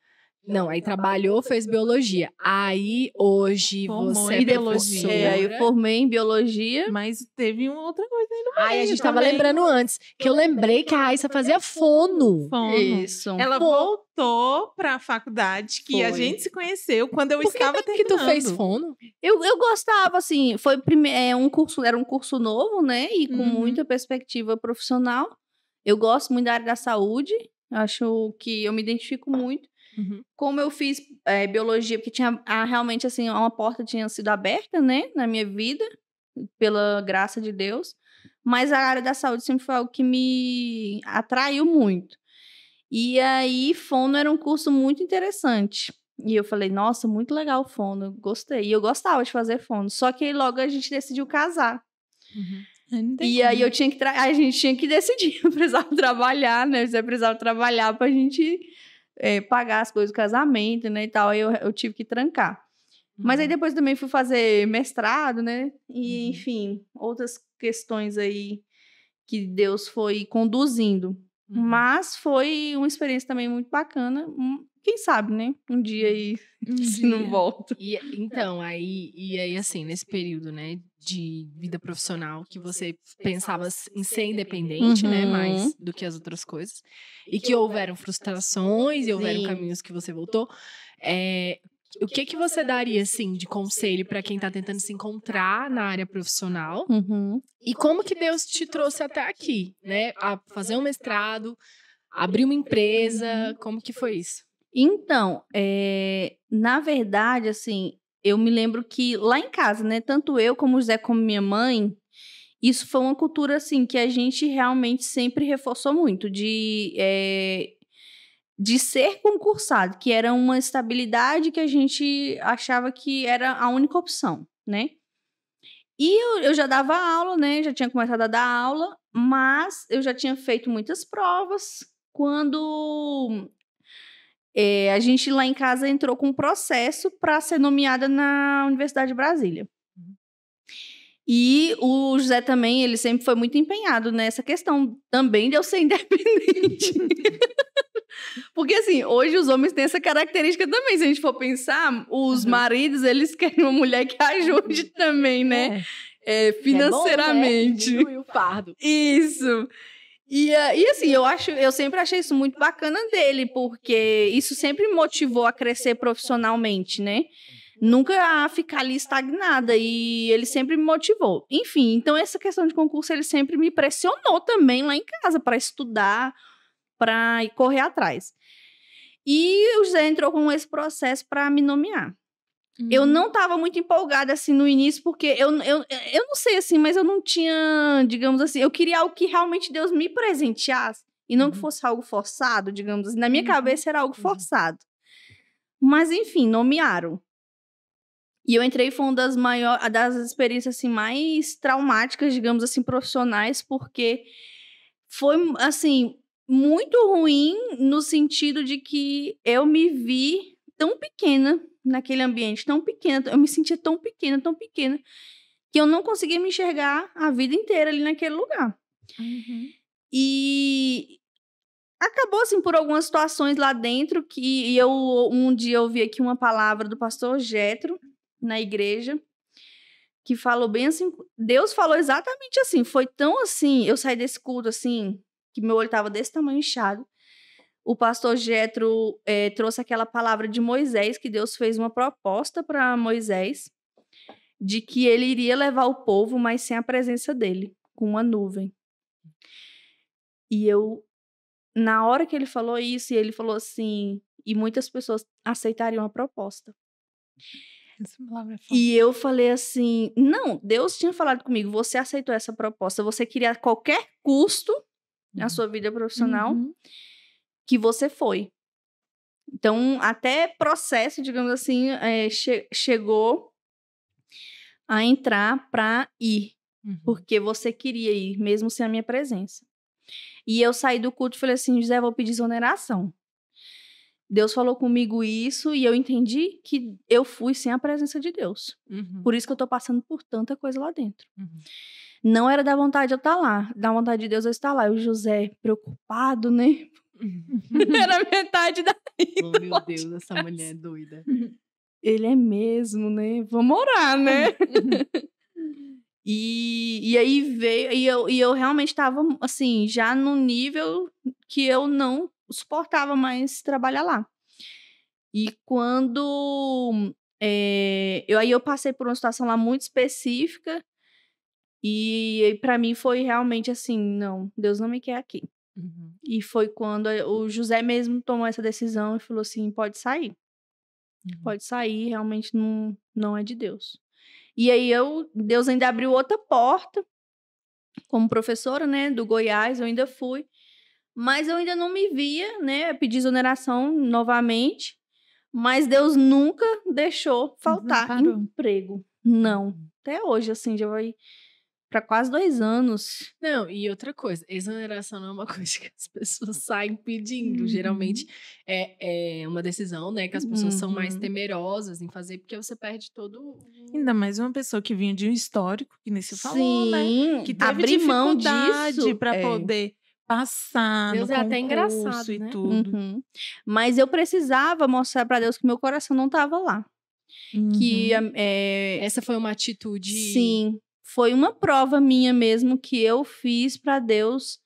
Não, aí trabalhou, fez biologia. Aí, hoje, você é professora. Aí eu formei em biologia. Mas teve uma outra coisa aí no meio. Aí a gente tava lembrando antes, que eu lembrei que a Raíssa fazia fono. Isso. Ela voltou pra faculdade, que a gente se conheceu quando eu estava terminando. Por que tu fez fono? Eu gostava, assim, foi era um curso novo, né? E com muita perspectiva profissional. Eu gosto muito da área da saúde. Acho que eu me identifico muito. Como eu fiz biologia, porque tinha realmente, assim, uma porta tinha sido aberta, né, na minha vida, pela graça de Deus, mas a área da saúde sempre foi algo que me atraiu muito. E aí, fono era um curso muito interessante. E eu falei, nossa, muito legal o fono, gostei. E eu gostava de fazer fono, só que aí logo a gente decidiu casar. E aí a gente tinha que decidir, eu precisava trabalhar, né, você precisava trabalhar pra gente pagar as coisas do casamento, né, e tal, aí eu tive que trancar. Mas aí depois também fui fazer mestrado, né, e enfim, outras questões aí que Deus foi conduzindo. Mas foi uma experiência também muito bacana, quem sabe, né, um dia aí se não volta. E aí assim, nesse período, né, de vida profissional, que você pensava em ser independente, né, mais do que as outras coisas, e que houveram frustrações e houveram caminhos que você voltou, o que você daria, assim, de conselho para quem tá tentando se encontrar na área profissional? E como que Deus te trouxe até aqui, né, a fazer um mestrado, abrir uma empresa, como que foi isso? Então, na verdade, assim, eu me lembro que lá em casa, né, tanto eu como o Zé como minha mãe, isso foi uma cultura, assim, que a gente realmente sempre reforçou muito, de ser concursado, que era uma estabilidade que a gente achava que era a única opção, né? E eu já dava aula, né, já tinha começado a dar aula, mas eu já tinha feito muitas provas quando a gente lá em casa entrou com um processo para ser nomeada na Universidade de Brasília. E o José também, ele sempre foi muito empenhado nessa questão também de eu ser independente. Porque, assim, hoje os homens têm essa característica também. Se a gente for pensar, os maridos, eles querem uma mulher que ajude também, né? Financeiramente. É bom, né? O fardo. Isso. E assim, eu sempre achei isso muito bacana dele, porque isso sempre me motivou a crescer profissionalmente, né? Nunca a ficar ali estagnada, e ele sempre me motivou. Enfim, então essa questão de concurso, ele sempre me pressionou também lá em casa para estudar, para correr atrás. E o José entrou com esse processo para me nomear. Eu não estava muito empolgada, assim, no início, porque eu não sei, assim, mas eu não tinha, digamos assim, eu queria algo que realmente Deus me presenteasse, e não que fosse algo forçado, digamos assim. Na minha cabeça era algo forçado. Mas, enfim, nomearam. E eu entrei, foi uma das experiências, assim, mais traumáticas, digamos assim, profissionais, porque foi, assim, muito ruim no sentido de que eu me vi tão pequena naquele ambiente, tão pequena, eu me sentia tão pequena, que eu não conseguia me enxergar a vida inteira ali naquele lugar. E acabou, assim, por algumas situações lá dentro que um dia eu ouvi aqui uma palavra do pastor Jetro na igreja, que falou bem assim, Deus falou exatamente assim, foi tão assim, eu saí desse culto assim, que meu olho tava desse tamanho inchado. O pastor Jetro trouxe aquela palavra de Moisés, que Deus fez uma proposta para Moisés, de que ele iria levar o povo, mas sem a presença dele, com uma nuvem. E na hora que ele falou isso, ele falou assim, e muitas pessoas aceitariam a proposta. Essa palavra é forte. E eu falei assim, não, Deus tinha falado comigo, você aceitou essa proposta, você queria a qualquer custo na sua vida profissional, que você foi. Então, até processo, digamos assim, chegou a entrar para ir, porque você queria ir, mesmo sem a minha presença. E eu saí do culto e falei assim, José, vou pedir exoneração. Deus falou comigo isso e eu entendi que eu fui sem a presença de Deus. Por isso que eu tô passando por tanta coisa lá dentro. Não era da vontade de eu estar lá. Da vontade de Deus eu estar lá. E o José, preocupado, né? Era metade da vida. Oh, meu Deus, essa mulher é doida. Ele é mesmo, né? Vamos orar, né? E aí veio... E eu realmente estava, assim, já no nível que eu não suportava mais trabalhar lá. E quando... aí eu passei por uma situação lá muito específica e para mim foi realmente assim, não, Deus não me quer aqui. E foi quando o José mesmo tomou essa decisão e falou assim, pode sair. Pode sair, realmente não é de Deus. E aí Deus ainda abriu outra porta, como professora, né, do Goiás, eu ainda fui. Mas eu ainda não me via, né, pedir exoneração novamente. Mas Deus nunca deixou faltar emprego. Não. Até hoje, assim, já vai para quase 2 anos. Não, e outra coisa, exoneração não é uma coisa que as pessoas saem pedindo. Geralmente é uma decisão, né, que as pessoas são mais temerosas em fazer, porque você perde todo... Ainda mais uma pessoa que vinha de um histórico, que nem se falou, né? Que teve abrir mão disso para poder passar Deus no é até concurso engraçado, e né? tudo. Mas eu precisava mostrar para Deus que meu coração não estava lá. Que essa foi uma atitude... Sim, foi uma prova minha mesmo que eu fiz para Deus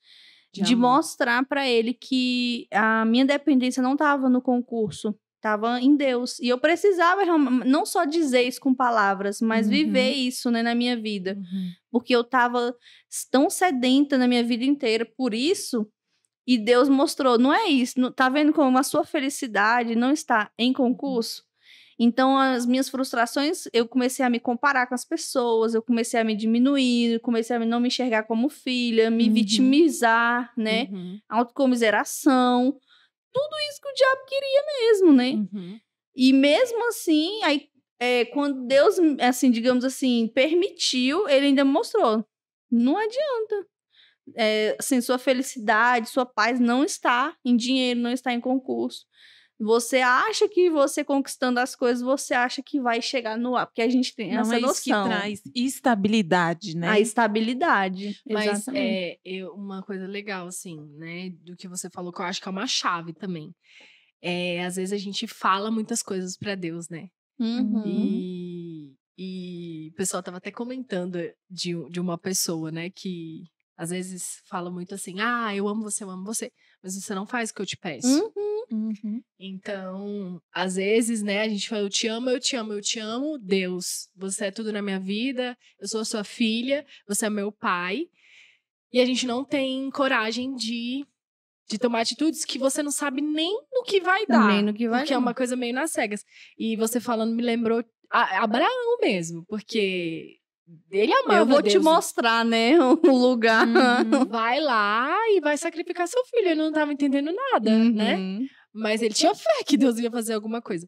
de mostrar para ele que a minha dependência não estava no concurso, estava em Deus. E eu precisava não só dizer isso com palavras, mas viver isso, né, na minha vida. Porque eu estava tão sedenta na minha vida inteira por isso. E Deus mostrou, não é isso. Tá vendo como a sua felicidade não está em concurso? Então, as minhas frustrações, eu comecei a me comparar com as pessoas, eu comecei a me diminuir, comecei a não me enxergar como filha, me vitimizar, né? Autocomiseração. Tudo isso que o diabo queria mesmo, né? E mesmo assim, aí, quando Deus, assim, digamos assim, permitiu, ele ainda mostrou. Não adianta. Assim, sua felicidade, sua paz não está em dinheiro, não está em concurso. Você acha que você conquistando as coisas, você acha que vai chegar no ar, porque a gente tem essa noção. Isso que traz estabilidade, né? A estabilidade, mas exatamente. Uma coisa legal, assim, né, do que você falou, que eu acho que é uma chave também. Às vezes a gente fala muitas coisas pra Deus, né? E o pessoal tava até comentando de uma pessoa, né, que às vezes fala muito assim, eu amo você, mas você não faz o que eu te peço. Então, às vezes, né, a gente fala, eu te amo, eu te amo, eu te amo, Deus, você é tudo na minha vida, eu sou a sua filha, você é meu pai, e a gente não tem coragem de tomar atitudes que você não sabe nem no que vai dar, nem no que vai porque é uma coisa meio nas cegas. E você falando me lembrou Abraão mesmo, porque... ele amava Eu vou Deus. te mostrar, né, o lugar. Vai lá e vai sacrificar seu filho. Ele não estava entendendo nada, né? Mas ele tinha fé que Deus ia fazer alguma coisa.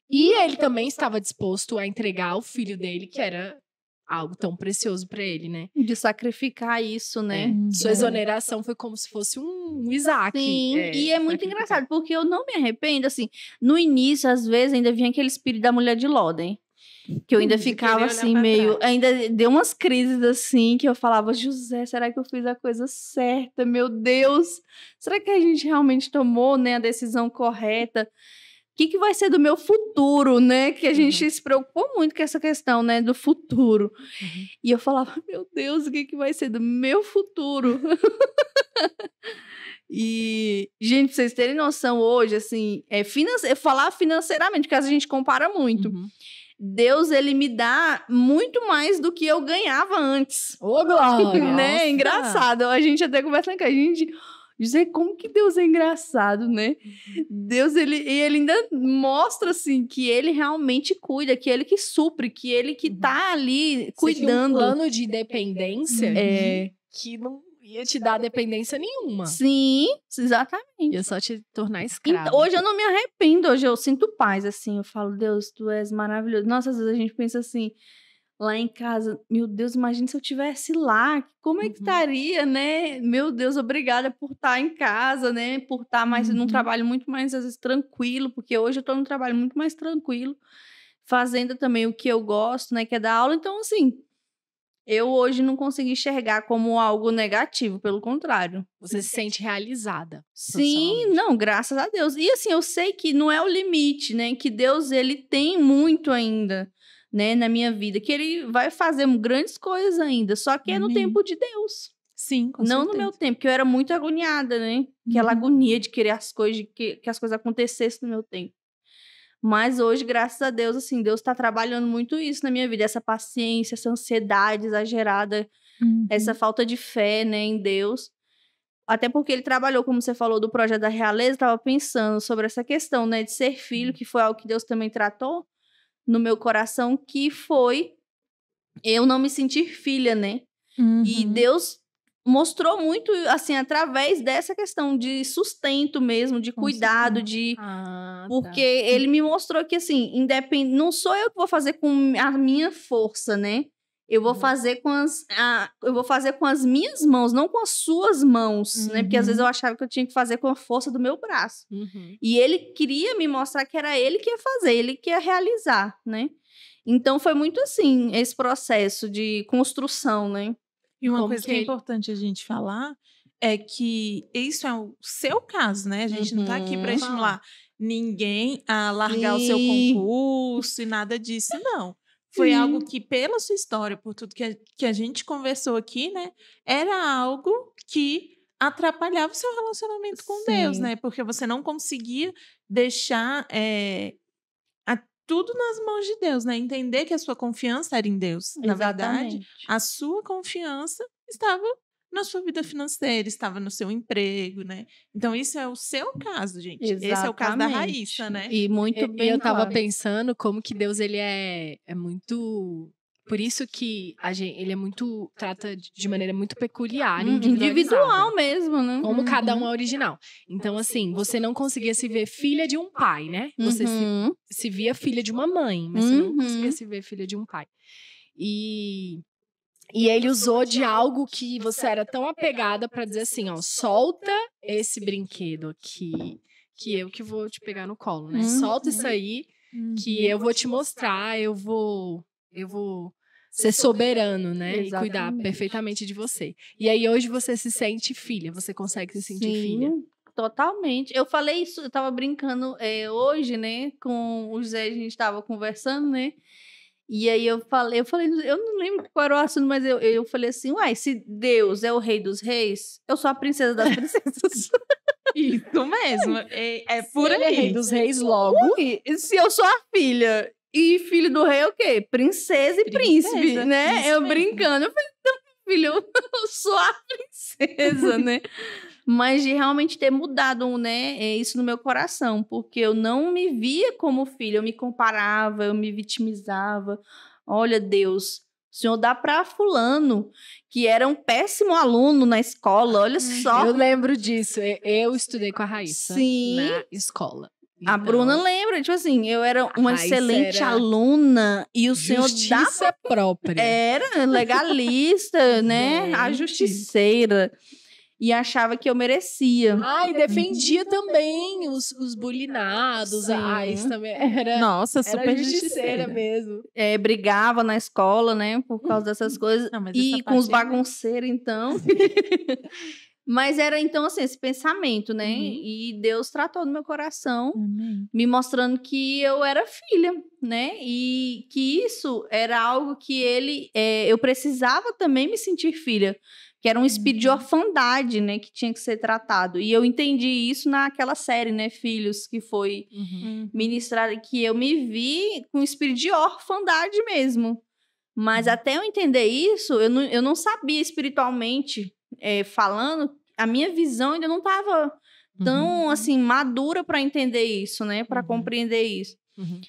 E ele também estava disposto a entregar o filho dele, que era algo tão precioso para ele, né? De sacrificar isso, né? Sua exoneração foi como se fosse um Isaac. Sim, e é muito engraçado, porque eu não me arrependo, assim, no início, às vezes, ainda vinha aquele espírito da mulher de Lóden. Que eu ainda De ficava querer olhar assim, pra meio... trás. Ainda deu umas crises assim, que eu falava, José, será que eu fiz a coisa certa? Meu Deus! Será que a gente realmente tomou, né, a decisão correta? O que vai ser do meu futuro, né? Que a gente se preocupou muito com essa questão, né, do futuro. E eu falava, meu Deus, o que vai ser do meu futuro? E, gente, pra vocês terem noção hoje, assim, falar financeiramente, porque a gente compara muito. Deus, ele me dá muito mais do que eu ganhava antes. Ô, Glória! Né? É engraçado. A gente até conversa com a gente... Dizer como que Deus é engraçado, né? Deus, ele ainda mostra, assim, que ele realmente cuida, que ele que supre, que ele que tá ali cuidando. Um plano de dependência que não ia te dar dependência nenhuma. Sim, exatamente. Ia só te tornar escravo. Então, hoje eu não me arrependo, hoje eu sinto paz, assim. Eu falo, Deus, tu és maravilhoso. Nossa, às vezes a gente pensa assim... Lá em casa, meu Deus, imagina se eu estivesse lá, como é que estaria, né? Meu Deus, obrigada por estar em casa, né? Por estar mais num trabalho muito mais, às vezes, tranquilo, porque hoje eu estou num trabalho muito mais tranquilo, fazendo também o que eu gosto, né? Que é dar aula. Então, assim, eu hoje não consigo enxergar como algo negativo, pelo contrário. Você se sente realizada. Sim, não, graças a Deus. E assim, eu sei que não é o limite, né? Que Deus, ele tem muito ainda, né, na minha vida, que ele vai fazer grandes coisas ainda, só que é no tempo de Deus. Sim, com não certeza. No meu tempo, que eu era muito agoniada, né? Aquela agonia de querer as coisas, que as coisas acontecessem no meu tempo. Mas hoje, graças a Deus, assim, Deus tá trabalhando muito isso na minha vida, essa paciência, essa ansiedade exagerada, essa falta de fé, né, em Deus. Até porque ele trabalhou, como você falou, do projeto da realeza, estava pensando sobre essa questão, né, de ser filho, que foi algo que Deus também tratou no meu coração, que foi eu não me sentir filha, né? E Deus mostrou muito, assim, através dessa questão de sustento mesmo, de cuidado, porque ele me mostrou que, assim, não sou eu que vou fazer com a minha força, né? Eu vou fazer eu vou fazer com as minhas mãos, não com as suas mãos, né? Porque às vezes eu achava que eu tinha que fazer com a força do meu braço. E ele queria me mostrar que era ele que ia fazer, ele que ia realizar, né? Então foi muito assim, esse processo de construção, né? E uma coisa que é importante a gente falar é que isso é o seu caso, né? A gente não tá aqui para estimular ninguém a largar o seu concurso e nada disso, não. Foi algo que, pela sua história, por tudo que a gente conversou aqui, né? Era algo que atrapalhava o seu relacionamento com Deus, né? Porque você não conseguia deixar tudo nas mãos de Deus, né? Entender que a sua confiança era em Deus. Na verdade, a sua confiança estava na sua vida financeira, estava no seu emprego, né? Então, isso é o seu caso, gente. Exatamente. Esse é o caso da Raíssa, né? E muito bem. Eu tava pensando como que Deus, ele é muito... Por isso que ele é muito... Trata de maneira muito peculiar, individual mesmo, né? Como cada um é original. Então, assim, você não conseguia se ver filha de um pai, né? Você se via filha de uma mãe, mas você não conseguia se ver filha de um pai. E ele usou de algo que você era tão apegada pra dizer assim, ó, solta esse brinquedo aqui, que eu que vou te pegar no colo, né? Solta isso aí, que eu vou te mostrar, eu vou ser soberano, né? Exatamente. E cuidar perfeitamente de você. E aí hoje você se sente filha, você consegue se sentir filha. Totalmente. Eu falei isso, eu tava brincando hoje, né? Com o José, a gente tava conversando, né? E aí eu falei, eu não lembro qual era o assunto, mas eu falei assim, uai, se Deus é o rei dos reis, eu sou a princesa das princesas. Isso mesmo. É por aí. Ele é rei dos reis logo. E se eu sou a filha e filho do rei é o quê? Princesa e príncipe, né? Eu brincando. Eu falei, então, filho, eu sou a princesa, né? Mas de realmente ter mudado, né, isso no meu coração, porque eu não me via como filha, eu me comparava, eu me vitimizava. Olha, Deus, o Senhor dá para fulano, que era um péssimo aluno na escola, olha só. Eu lembro disso, eu estudei com a Raíssa na escola. Então, a Bruna lembra, tipo assim, eu era uma excelente aluna e o Senhor dava própria. Era legalista, né? A justiceira. e achava que eu merecia. Ai, defendia também os bulinados. Ai, isso também era... Nossa, Era super justiceira mesmo. Brigava na escola, né? Por causa dessas coisas. Não, mas E essa com os parte é- bagunceiros, então. Mas era, então, assim, esse pensamento, né? Uhum. E Deus tratou no meu coração, Amém. me mostrando que eu era filha, né? E que isso era algo que eu precisava também me sentir filha. Que era um espírito de orfandade, né? Que tinha que ser tratado. E eu entendi isso naquela série, né? Filhos, que foi ministrada, que eu me vi com espírito de orfandade mesmo. Mas até eu entender isso, eu não sabia espiritualmente falando, a minha visão ainda não estava tão, assim, madura para entender isso, né? Para compreender isso.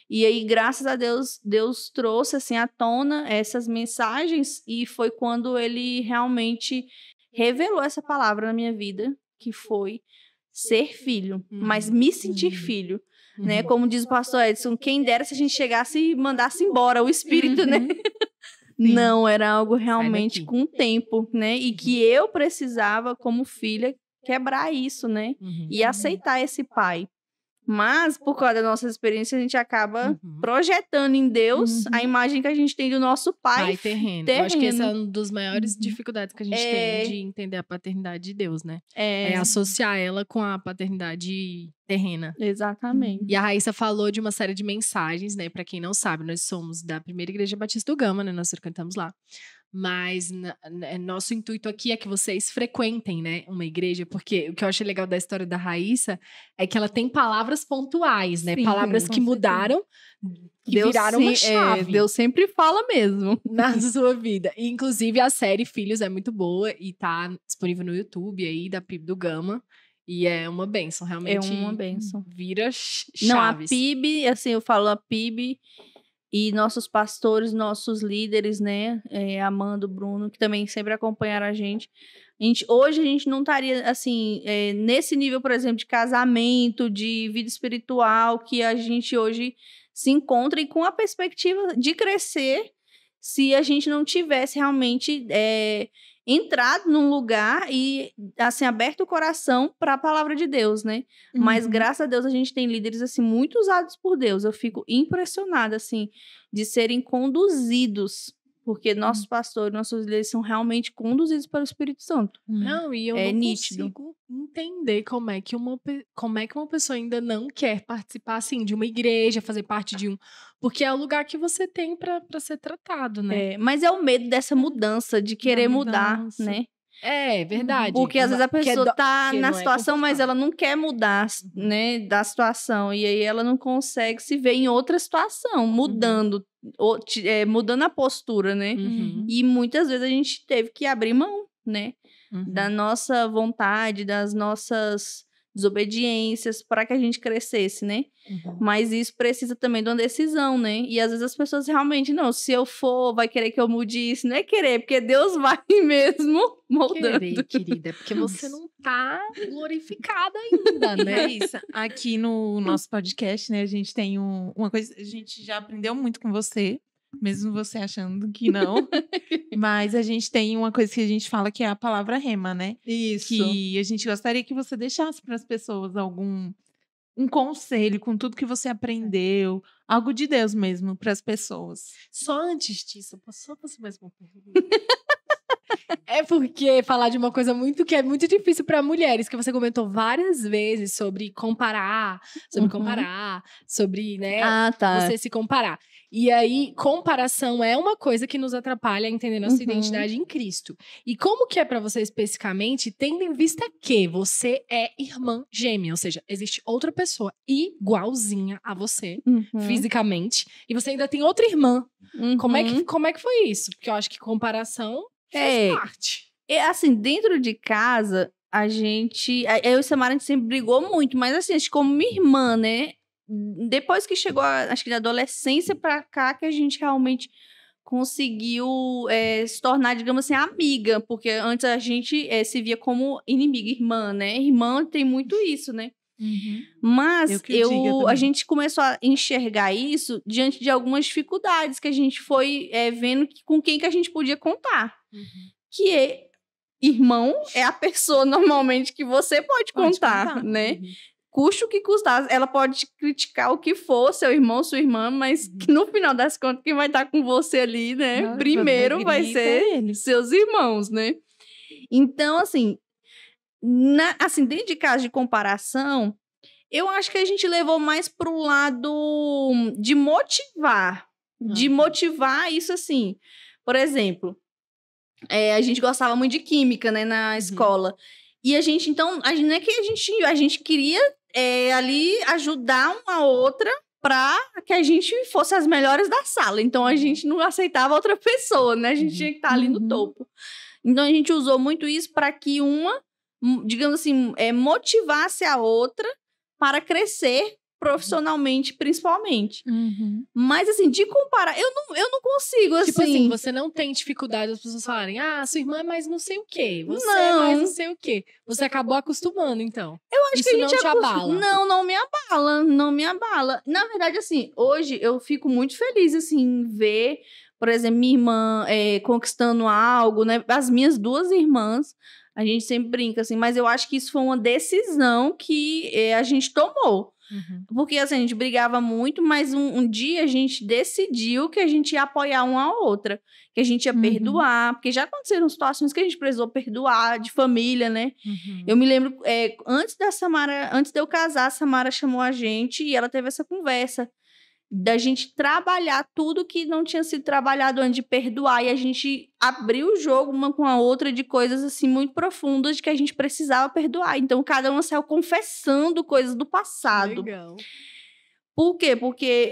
E aí, graças a Deus, Deus trouxe, assim, à tona essas mensagens e foi quando ele realmente revelou essa palavra na minha vida, que foi ser filho, mas me sentir filho. Né? Como diz o pastor Edson, quem dera se a gente chegasse e mandasse embora o espírito, né? Não, era algo realmente com o tempo, né? E que eu precisava, como filha, quebrar isso, né? E aceitar esse pai. Mas, por causa da nossa experiência, a gente acaba projetando em Deus a imagem que a gente tem do nosso pai terreno. Eu acho que essa é uma das maiores dificuldades que a gente tem de entender a paternidade de Deus, né? É associar ela com a paternidade terrena. Exatamente. E a Raíssa falou de uma série de mensagens, né? Pra quem não sabe, nós somos da Primeira Igreja Batista do Gama, né? Nós cantamos lá. Mas nosso intuito aqui é que vocês frequentem, né, uma igreja, porque o que eu achei legal da história da Raíssa é que ela tem palavras pontuais, né? Sim, palavras que mudaram, que Deus viraram uma chave. Deus sempre fala mesmo. Na sua vida. E, inclusive, a série Filhos é muito boa e tá disponível no YouTube aí, da PIB do Gama. E é uma bênção, realmente. É uma bênção. Vira chaves. Não, a PIB, assim, eu falo a PIB... E nossos pastores, nossos líderes, né? Amando, Bruno, que também sempre acompanharam a gente. Hoje a gente não estaria, assim, nesse nível, por exemplo, de casamento, de vida espiritual, que a gente hoje se encontra e com a perspectiva de crescer se a gente não tivesse realmente entrado num lugar e, assim, aberto o coração para a palavra de Deus, né? Mas, graças a Deus, a gente tem líderes, assim, muito usados por Deus. Eu fico impressionada, assim, de serem conduzidos, porque nossos pastores, nossos líderes são realmente conduzidos pelo Espírito Santo. Não, e eu não nítido. consigo entender como é que uma pessoa ainda não quer participar, assim, de uma igreja, fazer parte de um... Porque é o lugar que você tem pra ser tratado, né? Mas é o medo dessa mudança, de querer mudar, né? É verdade. Porque às vezes a pessoa tá na situação, mas ela confortável. não quer mudar, né, da situação. E aí ela não consegue se ver em outra situação, mudando, mudando a postura, né? E muitas vezes a gente teve que abrir mão, né? Da nossa vontade, das nossas desobediências, para que a gente crescesse, né? Mas isso precisa também de uma decisão, né? E às vezes as pessoas realmente, não, se eu for, vai querer que eu mude isso. Não é querer, porque Deus vai mesmo moldando. Querer, querida, porque você não tá glorificada ainda, né? É isso. Aqui no nosso podcast, né, a gente tem uma coisa, a gente já aprendeu muito com você, mesmo você achando que não. Mas a gente tem uma coisa que a gente fala que é a palavra rema, né? Isso. Que a gente gostaria que você deixasse para as pessoas um conselho com tudo que você aprendeu, algo de Deus mesmo para as pessoas. Só antes disso, eu posso só fazer mais uma pergunta? É porque falar de uma coisa que é muito difícil para mulheres, que você comentou várias vezes sobre comparar, sobre, né, você se comparar. E aí, comparação é uma coisa que nos atrapalha a entender nossa identidade em Cristo. E como que é para você especificamente, tendo em vista que você é irmã gêmea, ou seja, existe outra pessoa igualzinha a você, fisicamente, e você ainda tem outra irmã. Como é que foi isso? Porque eu acho que comparação faz parte. Assim, dentro de casa, a gente... Eu e Samara, a gente sempre brigou muito, mas assim, acho que como minha irmã, né? Depois que chegou, acho que da adolescência pra cá, que a gente realmente conseguiu se tornar, digamos assim, amiga. Porque antes a gente se via como inimiga, irmã, né? Irmã tem muito isso, né? Mas a gente começou a enxergar isso diante de algumas dificuldades que a gente foi vendo com quem que a gente podia contar. Que irmão é a pessoa normalmente que você pode contar, né? Custe o que custar. Ela pode criticar o que for, seu irmão, sua irmã, mas no final das contas, quem vai estar com você ali, né? Primeiro vai ser seus irmãos, né? Então, assim, assim, dentro de caso de comparação, eu acho que a gente levou mais pro lado de motivar. De motivar isso, assim. Por exemplo, a gente gostava muito de química, né, na escola. E a gente, então, não é que a gente queria ali ajudar uma outra para que a gente fosse as melhores da sala. Então, a gente não aceitava outra pessoa, né? A gente tinha que estar ali no topo. Então, a gente usou muito isso para que uma, digamos assim, motivasse a outra para crescer profissionalmente, principalmente. Mas, assim, de comparar, eu não consigo, assim... Tipo assim, você não tem dificuldade das pessoas falarem, sua irmã é mais não sei o quê, você é mais não sei o quê. Você acabou acostumando, então. Eu acho isso que a gente não te abala. Não me abala, não me abala. Na verdade, assim, hoje eu fico muito feliz, assim, em ver, por exemplo, minha irmã conquistando algo, né? As minhas 2 irmãs, a gente sempre brinca, assim, mas eu acho que isso foi uma decisão que a gente tomou. Porque, assim, a gente brigava muito, mas um dia a gente decidiu que a gente ia apoiar uma a outra, que a gente ia perdoar, porque já aconteceram situações que a gente precisou perdoar, de família, né? Eu me lembro, antes de eu casar, a Samara chamou a gente e ela teve essa conversa da gente trabalhar tudo que não tinha sido trabalhado antes, de perdoar, e a gente abriu o jogo uma com a outra de coisas assim muito profundas de que a gente precisava perdoar. Então cada uma saiu confessando coisas do passado. Legal. Por quê? Porque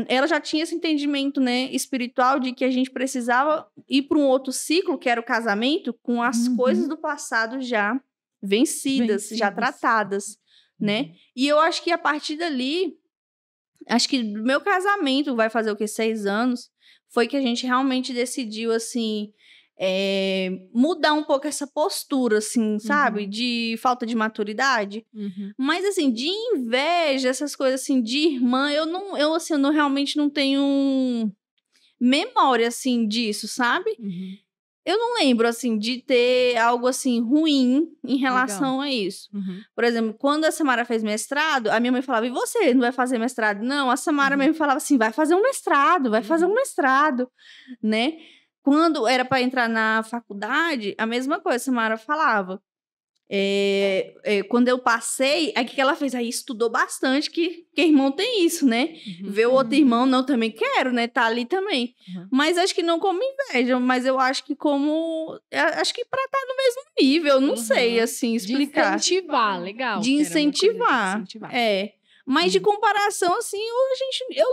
ela já tinha esse entendimento, né, espiritual de que a gente precisava ir para um outro ciclo, que era o casamento, com as coisas do passado já vencidas, já tratadas, né? E eu acho que a partir dali, acho que do meu casamento, vai fazer o quê? 6 anos, foi que a gente realmente decidiu, assim, mudar um pouco essa postura, assim, sabe? De falta de maturidade. Mas, assim, de inveja, essas coisas, assim, de irmã, eu realmente não tenho memória, assim, disso, sabe? Eu não lembro, assim, de ter algo, assim, ruim em relação a isso. Por exemplo, quando a Samara fez mestrado, a minha mãe falava, e você não vai fazer mestrado? Não, a Samara mesmo falava assim, vai fazer um mestrado, né? Quando era para entrar na faculdade, a mesma coisa, a Samara falava. Quando eu passei, aí o que ela fez? Aí estudou bastante, que irmão tem isso, né? Ver o outro irmão, não, também quero, né? Tá ali também. Mas acho que não como inveja, mas eu acho que acho que pra estar no mesmo nível, não sei, assim, explicar. De incentivar, legal. De incentivar. Mas de comparação, assim,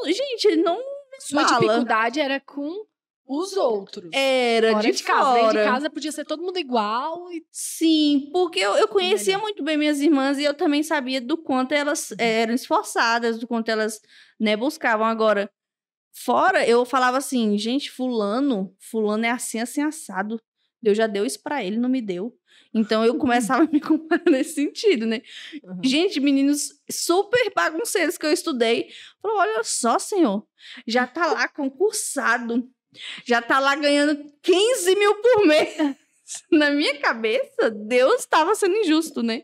gente, não Sua dificuldade era com os outros. Era fora de casa. fora. Dentro de casa podia ser todo mundo igual. Sim, porque eu conhecia muito bem minhas irmãs e eu também sabia do quanto elas eram esforçadas, do quanto elas, né, buscavam. Agora, fora, eu falava assim, gente, fulano é assim, assim, assado. Deus já deu isso pra ele, não me deu. Então, eu começava a me comparar nesse sentido, né? Gente, meninos super bagunceiros que eu estudei. Falou, olha só, senhor, já tá lá concursado. Já tá lá ganhando 15 mil por mês. Na minha cabeça, Deus estava sendo injusto, né?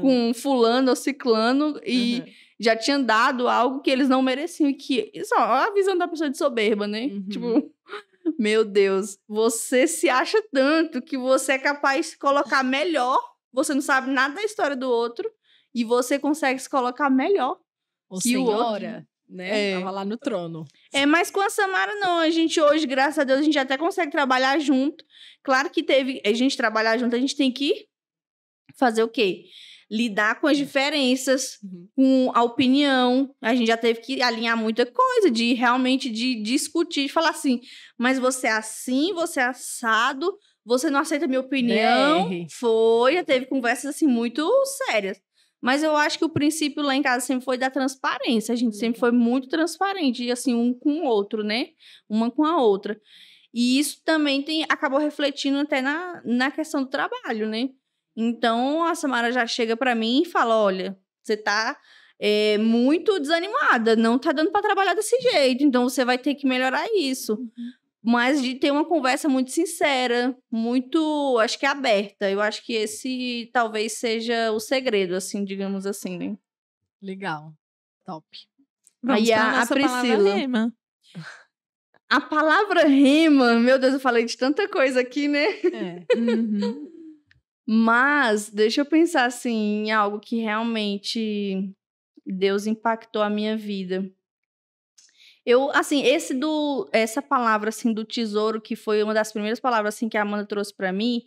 Com fulano ou ciclano e já tinha dado algo que eles não mereciam. E que, só a visão da pessoa de soberba, né? Tipo, meu Deus, você se acha tanto que você é capaz de se colocar melhor. Você não sabe nada da história do outro e você consegue se colocar melhor que o outro. Né? Tava lá no trono. Mas com a Samara, não. A gente hoje, graças a Deus, a gente até consegue trabalhar junto. Claro que a gente trabalhar junto, a gente tem que fazer o quê? Lidar com as diferenças, com a opinião. A gente já teve que alinhar muita coisa, realmente de discutir, de falar assim, mas você é assim, você é assado, você não aceita a minha opinião. Já teve conversas assim muito sérias. Mas eu acho que o princípio lá em casa sempre foi da transparência. A gente sempre foi muito transparente, assim, um com o outro, né? Uma com a outra. E isso também acabou refletindo até na questão do trabalho, né? Então, a Samara já chega para mim e fala, olha, você tá muito desanimada, não tá dando para trabalhar desse jeito, então você vai ter que melhorar isso. mas de ter uma conversa muito sincera, muito, acho que aberta. Eu acho que esse talvez seja o segredo, assim, digamos assim, né? Legal. Top. Vamos Aí pra a nossa palavra Priscila. rema. A palavra rema, meu Deus, eu falei de tanta coisa aqui, né? Uhum. Mas deixa eu pensar assim em algo que realmente Deus impactou a minha vida. Eu, assim, essa palavra assim do tesouro, que foi uma das primeiras palavras assim que a Amanda trouxe para mim,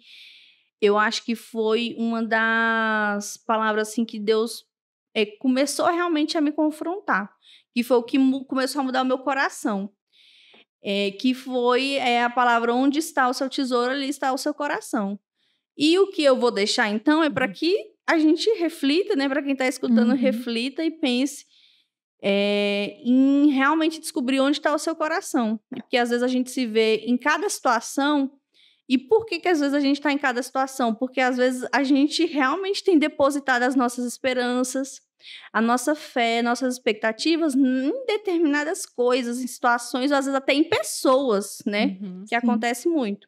eu acho que foi uma das palavras assim que Deus começou realmente a me confrontar, que foi o que começou a mudar o meu coração. Que foi a palavra: onde está o seu tesouro, ali está o seu coração. E o que eu vou deixar, então, é para que a gente reflita, né? Para quem está escutando, reflita e pense em realmente descobrir onde está o seu coração. Porque às vezes a gente se vê em cada situação. E por que às vezes a gente está em cada situação? Porque às vezes a gente realmente tem depositado as nossas esperanças, a nossa fé, nossas expectativas em determinadas coisas, em situações, ou às vezes até em pessoas, né? Que acontece muito.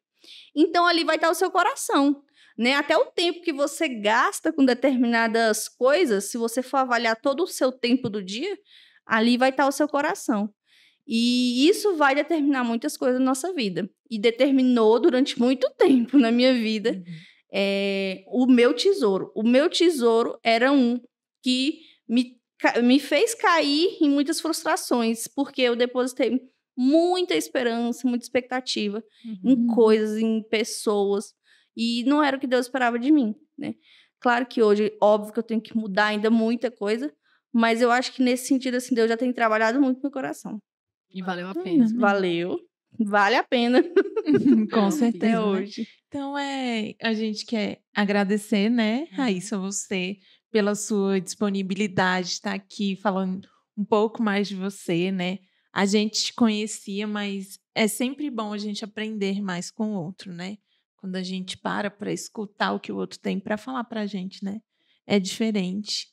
Então, ali vai estar o seu coração, né? Até o tempo que você gasta com determinadas coisas, se você for avaliar todo o seu tempo do dia, ali vai estar o seu coração. E isso vai determinar muitas coisas na nossa vida. E determinou durante muito tempo na minha vida o meu tesouro. O meu tesouro era um que me fez cair em muitas frustrações, porque eu depositei muita esperança, muita expectativa em coisas, em pessoas, e não era o que Deus esperava de mim, né? Claro que hoje, óbvio que eu tenho que mudar ainda muita coisa, mas eu acho que nesse sentido, assim, Deus já tem trabalhado muito no meu coração. E valeu a pena. Valeu. Vale a pena. Com certeza, Até né? hoje. Então, a gente quer agradecer, né, Raíssa, você, pela sua disponibilidade de estar aqui falando um pouco mais de você, né? A gente te conhecia, mas é sempre bom a gente aprender mais com o outro, né? Quando a gente para escutar o que o outro tem para falar para a gente, né? É diferente.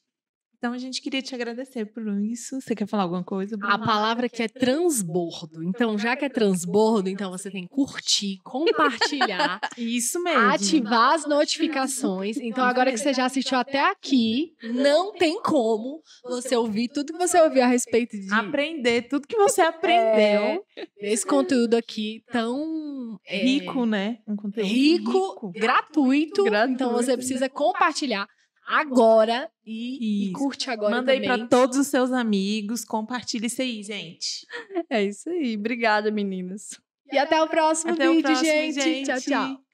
Então, a gente queria te agradecer por isso. Você quer falar alguma coisa, Bruna? A palavra que é transbordo. Então, já que é transbordo, então você tem que curtir, compartilhar. Isso mesmo. Ativar as notificações. Então, agora que você já assistiu até aqui, não tem como você ouvir tudo que você ouviu a respeito de... Aprender tudo que você aprendeu. Esse conteúdo aqui tão... rico, né? Um conteúdo rico, gratuito. Então, você precisa compartilhar agora e curte agora Manda também. aí para todos os seus amigos, compartilha isso aí, gente. É isso aí. Obrigada, meninas. E até o próximo vídeo, gente. Tchau, tchau.